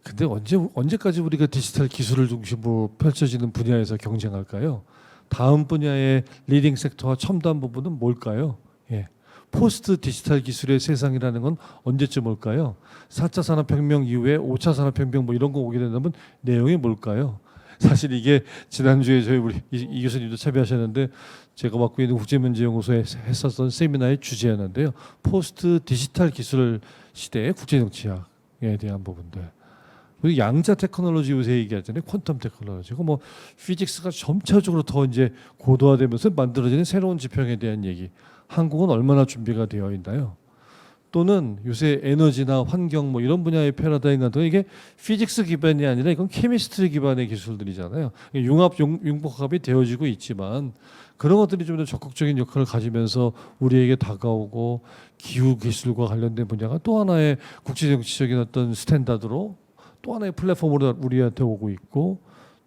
근데 언제까지 우리가 디지털 기술을 중심으로 펼쳐지는 분야에서 경쟁할까요? 다음 분야의 리딩 섹터와 첨단 부분은 뭘까요? 예. 포스트 디지털 기술의 세상이라는 건 언제쯤 올까요? 4차 산업혁명 이후에 5차 산업혁명 뭐 이런 거 오게 된다면 내용이 뭘까요? 사실 이게 지난주에 저희 우리 이 교수님도 참여하셨는데 제가 맡고 있는 국제문제연구소에 했었던 세미나의 주제였는데요. 포스트 디지털 기술 시대의 국제정치학에 대한 부분들. 그리고 양자 테크놀로지 요새 얘기하잖아요. 퀀텀 테크놀로지고 뭐 피직스가 점차적으로 더 이제 고도화되면서 만들어지는 새로운 지평에 대한 얘기. 한국은 얼마나 준비가 되어 있나요? 또는 요새 에너지나 환경 뭐 이런 분야의 패러다임 같은 거 이게 피직스 기반이 아니라 이건 케미스트리 기반의 기술들이잖아요. 융복합이 되어지고 있지만 그런 것들이 좀 더 적극적인 역할을 가지면서 우리에게 다가오고 기후 기술과 관련된 분야가 또 하나의 국제정치적인 어떤 스탠다드로 또 하나의 플랫폼으로 우리한테 오고 있고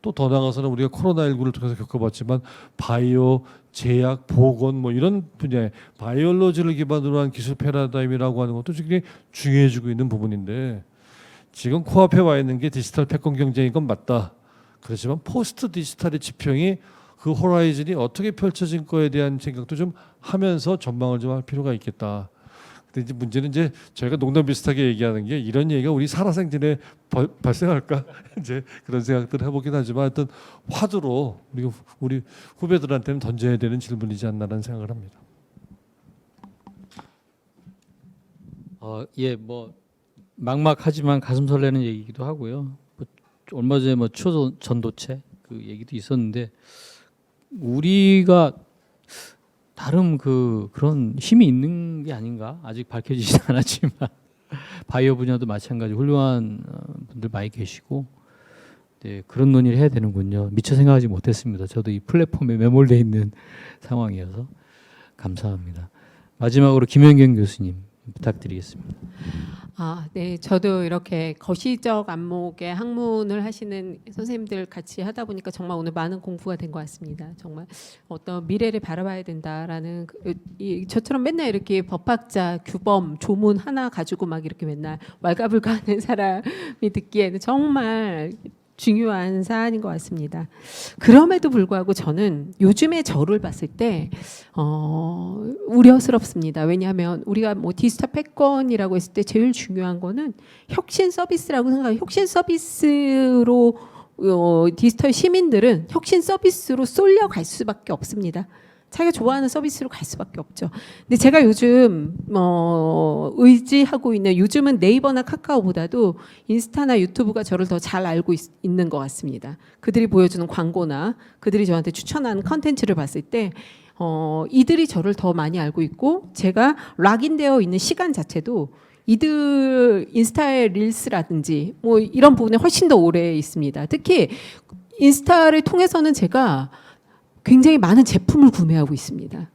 또 더 나아가서는 우리가 코로나19를 통해서 겪어봤지만 바이오, 제약, 보건 뭐 이런 분야의 바이올로지를 기반으로 한 기술 패러다임이라고 하는 것도 굉장히 중요해지고 있는 부분인데 지금 코앞에 와 있는 게 디지털 패권 경쟁인 건 맞다. 그렇지만 포스트 디지털의 지평이 그 호라이즌이 어떻게 펼쳐진 거에 대한 생각도 좀 하면서 전망을 좀 할 필요가 있겠다. 근데 이제 문제는 이제 저희가 농담 비슷하게 얘기하는 게 이런 얘기가 우리 살아생전에 발생할까 이제 그런 생각들을 해보긴 하지만 하여튼 화두로 우리 후배들한테는 던져야 되는 질문이지 않나라는 생각을 합니다. 예, 뭐 막막하지만 가슴 설레는 얘기기도 하고요. 뭐 얼마 전에 뭐 초전도체 그 얘기도 있었는데 우리가 다른 그런 힘이 있는 게 아닌가 아직 밝혀지지 않았지만 바이오 분야도 마찬가지 훌륭한 분들 많이 계시고 네, 그런 논의를 해야 되는군요. 미처 생각하지 못했습니다. 저도 이 플랫폼에 매몰돼 있는 상황이어서 감사합니다. 마지막으로 김현경 교수님 부탁드리겠습니다. 네, 저도 이렇게 거시적 안목의 학문을 하시는 선생님들 같이 하다 보니까 정말 오늘 많은 공부가 된 것 같습니다. 정말 어떤 미래를 바라봐야 된다라는 저처럼 맨날 이렇게 법학자, 규범, 조문 하나 가지고 막 이렇게 맨날 왈가불가하는 사람이 듣기에는 정말 중요한 사안인 것 같습니다. 그럼에도 불구하고 저는 요즘의 저를 봤을 때 우려스럽습니다. 왜냐하면 우리가 뭐 디지털 패권이라고 했을 때 제일 중요한 거는 혁신 서비스라고 생각해요. 혁신 서비스로 디지털 시민들은 혁신 서비스로 쏠려갈 수밖에 없습니다. 자기가 좋아하는 서비스로 갈 수밖에 없죠. 근데 제가 요즘 의지하고 있는 요즘은 네이버나 카카오보다도 인스타나 유튜브가 저를 더 잘 알고 있는 것 같습니다. 그들이 보여주는 광고나 그들이 저한테 추천하는 컨텐츠를 봤을 때 이들이 저를 더 많이 알고 있고 제가 락인되어 있는 시간 자체도 이들 인스타의 릴스라든지 뭐 이런 부분에 훨씬 더 오래 있습니다. 특히 인스타를 통해서는 제가 굉장히 많은 제품을 구매하고 있습니다.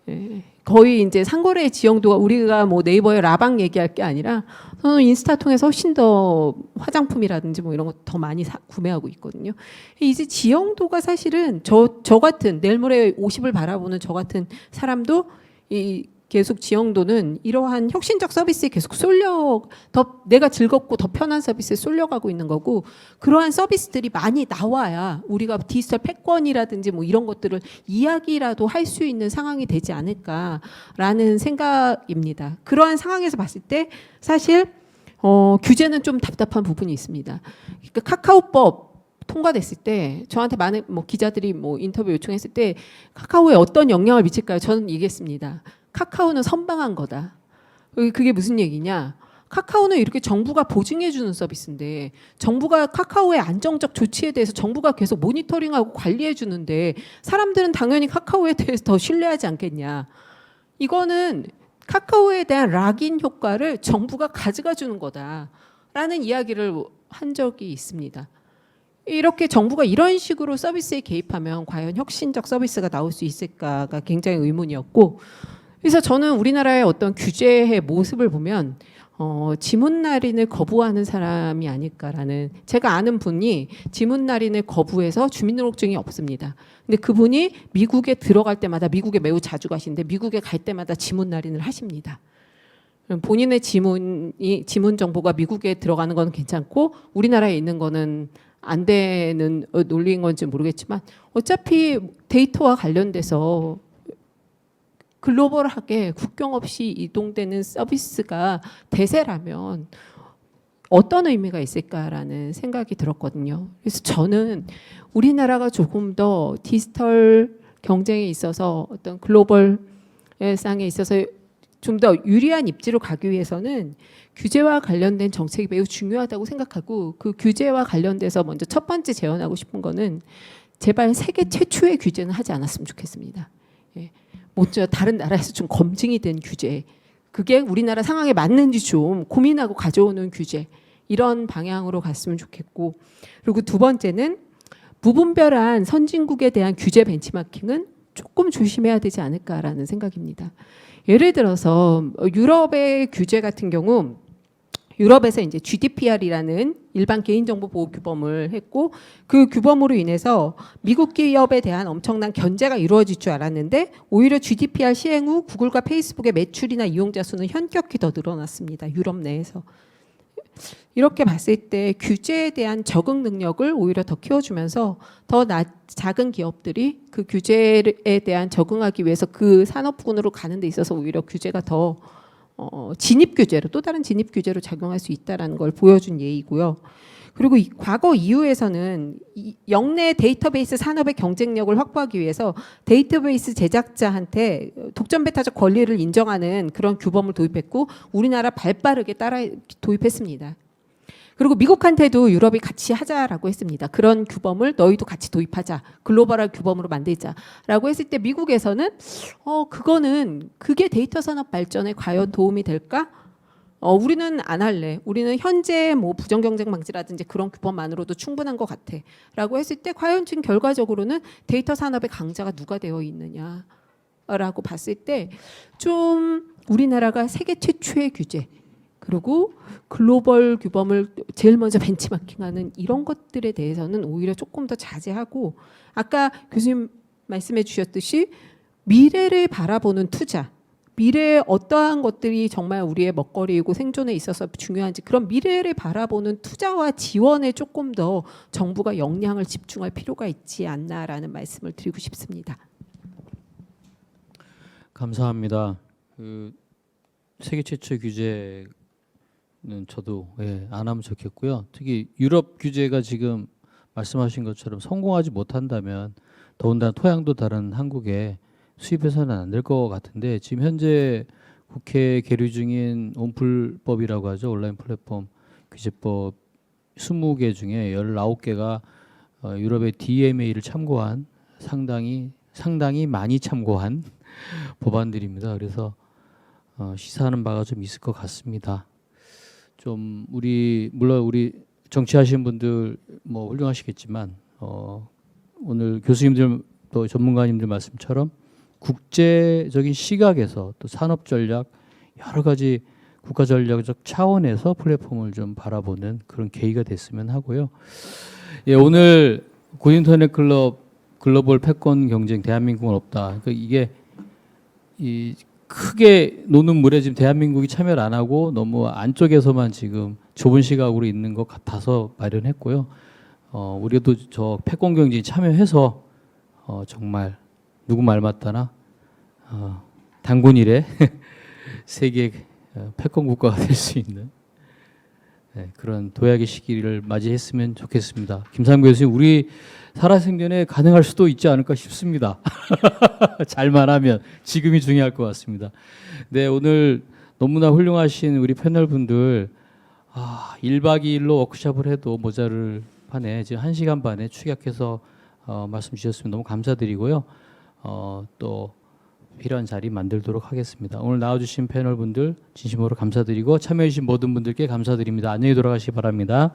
예, 거의 이제 상거래 지형도가 우리가 뭐 네이버에 라방 얘기할 게 아니라 저는 인스타 통해서 훨씬 더 화장품이라든지 뭐 이런 거 더 많이 구매하고 있거든요. 이제 지형도가 사실은 저 같은 내일 모레 50을 바라보는 저 같은 사람도 계속 지형도는 이러한 혁신적 서비스에 계속 내가 즐겁고 더 편한 서비스에 쏠려가고 있는 거고 그러한 서비스들이 많이 나와야 우리가 디지털 패권이라든지 뭐 이런 것들을 이야기라도 할 수 있는 상황이 되지 않을까라는 생각입니다. 그러한 상황에서 봤을 때 사실 규제는 좀 답답한 부분이 있습니다. 그러니까 카카오법 통과됐을 때 저한테 많은 뭐 기자들이 뭐 인터뷰 요청했을 때 카카오에 어떤 영향을 미칠까요? 저는 얘기했습니다. 카카오는 선방한 거다. 그게 무슨 얘기냐? 카카오는 이렇게 정부가 보증해 주는 서비스인데 정부가 카카오의 안정적 조치에 대해서 정부가 계속 모니터링하고 관리해 주는데 사람들은 당연히 카카오에 대해서 더 신뢰하지 않겠냐. 이거는 카카오에 대한 락인 효과를 정부가 가져가 주는 거다라는 이야기를 한 적이 있습니다. 이렇게 정부가 이런 식으로 서비스에 개입하면 과연 혁신적 서비스가 나올 수 있을까가 굉장히 의문이었고, 그래서 저는 우리나라의 어떤 규제의 모습을 보면 지문 날인을 거부하는 사람이 아닐까라는, 제가 아는 분이 지문 날인을 거부해서 주민등록증이 없습니다. 근데 그분이 미국에 들어갈 때마다, 미국에 매우 자주 가시는데 미국에 갈 때마다 지문 날인을 하십니다. 본인의 지문 정보가 미국에 들어가는 건 괜찮고 우리나라에 있는 거는 안 되는 논리인 건지 모르겠지만 어차피 데이터와 관련돼서 글로벌하게 국경 없이 이동되는 서비스가 대세라면 어떤 의미가 있을까라는 생각이 들었거든요. 그래서 저는 우리나라가 조금 더 디지털 경쟁에 있어서 어떤 글로벌 상에 있어서 좀 더 유리한 입지로 가기 위해서는 규제와 관련된 정책이 매우 중요하다고 생각하고, 그 규제와 관련돼서 먼저 첫 번째 제언하고 싶은 거는 제발 세계 최초의 규제는 하지 않았으면 좋겠습니다. 예. 먼저 다른 나라에서 좀 검증이 된 규제, 그게 우리나라 상황에 맞는지 좀 고민하고 가져오는 규제, 이런 방향으로 갔으면 좋겠고, 그리고 두 번째는 무분별한 선진국에 대한 규제 벤치마킹은 조금 조심해야 되지 않을까라는 생각입니다. 예를 들어서 유럽의 규제 같은 경우, 유럽에서 이제 GDPR이라는 일반 개인정보 보호 규범을 했고, 그 규범으로 인해서 미국 기업에 대한 엄청난 견제가 이루어질 줄 알았는데 오히려 GDPR 시행 후 구글과 페이스북의 매출이나 이용자 수는 현격히 더 늘어났습니다. 유럽 내에서. 이렇게 봤을 때 규제에 대한 적응 능력을 오히려 더 키워주면서 더 작은 기업들이 그 규제에 대한 적응하기 위해서 그 산업군으로 가는 데 있어서 오히려 규제가 더 진입 규제로, 또 다른 진입 규제로 작용할 수 있다는 걸 보여준 예이고요. 그리고 과거 EU에서는 역내 데이터베이스 산업의 경쟁력을 확보하기 위해서 데이터베이스 제작자한테 독점배타적 권리를 인정하는 그런 규범을 도입했고, 우리나라 발빠르게 따라 도입했습니다. 그리고 미국한테도 유럽이 같이 하자라고 했습니다. 그런 규범을 너희도 같이 도입하자, 글로벌한 규범으로 만들자라고 했을 때 미국에서는 그게 데이터 산업 발전에 과연 도움이 될까? 우리는 안 할래. 우리는 현재 뭐 부정경쟁 방지라든지 그런 규범만으로도 충분한 것 같아라고 했을 때 과연 지금 결과적으로는 데이터 산업의 강자가 누가 되어 있느냐라고 봤을 때 좀 우리나라가 세계 최초의 규제, 그리고 글로벌 규범을 제일 먼저 벤치마킹하는 이런 것들에 대해서는 오히려 조금 더 자제하고, 아까 교수님 말씀해 주셨듯이 미래를 바라보는 투자, 미래에 어떠한 것들이 정말 우리의 먹거리이고 생존에 있어서 중요한지 그런 미래를 바라보는 투자와 지원에 조금 더 정부가 역량을 집중할 필요가 있지 않나라는 말씀을 드리고 싶습니다. 감사합니다. 세계 최초 규제는 저도 안 하면 좋겠고요. 특히 유럽 규제가 지금 말씀하신 것처럼 성공하지 못한다면 더군다나 토양도 다른 한국에 수입해서는 안 될 것 같은데, 지금 현재 국회에 계류 중인 온풀법이라고 하죠. 온라인 플랫폼 규제법 20개 중에 19개가 유럽의 DMA를 참고한 상당히 많이 참고한 법안들입니다. 그래서 시사하는 바가 좀 있을 것 같습니다. 좀 물론 우리 정치하시는 분들 뭐 훌륭하시겠지만 오늘 교수님들 또 전문가님들 말씀처럼 국제적인 시각에서 또 산업 전략 여러 가지 국가 전략적 차원에서 플랫폼을 좀 바라보는 그런 계기가 됐으면 하고요. 오늘 고인터넷 클럽 글로벌 패권 경쟁 대한민국은 없다. 그러니까 이게 이 크게 노는 물에 지금 대한민국이 참여를 안 하고 너무 안쪽에서만 지금 좁은 시각으로 있는 것 같아서 마련했고요. 우리도 저 패권 경쟁에 참여해서 정말 누구 말 맞다나 단군 이래 세계 패권 국가가 될 수 있는 그런 도약의 시기를 맞이했으면 좋겠습니다. 김상배 교수님, 우리 살아생전에 가능할 수도 있지 않을까 싶습니다. 잘만 하면 지금이 중요할 것 같습니다. 네, 오늘 너무나 훌륭하신 우리 패널 분들 1박 2일로 워크숍을 해도 모자를 판에 지금 1시간 반에 축약해서 말씀 주셨으면 너무 감사드리고요. 또 필요한 자리 만들도록 하겠습니다. 오늘 나와주신 패널 분들 진심으로 감사드리고 참여해주신 모든 분들께 감사드립니다. 안녕히 돌아가시기 바랍니다.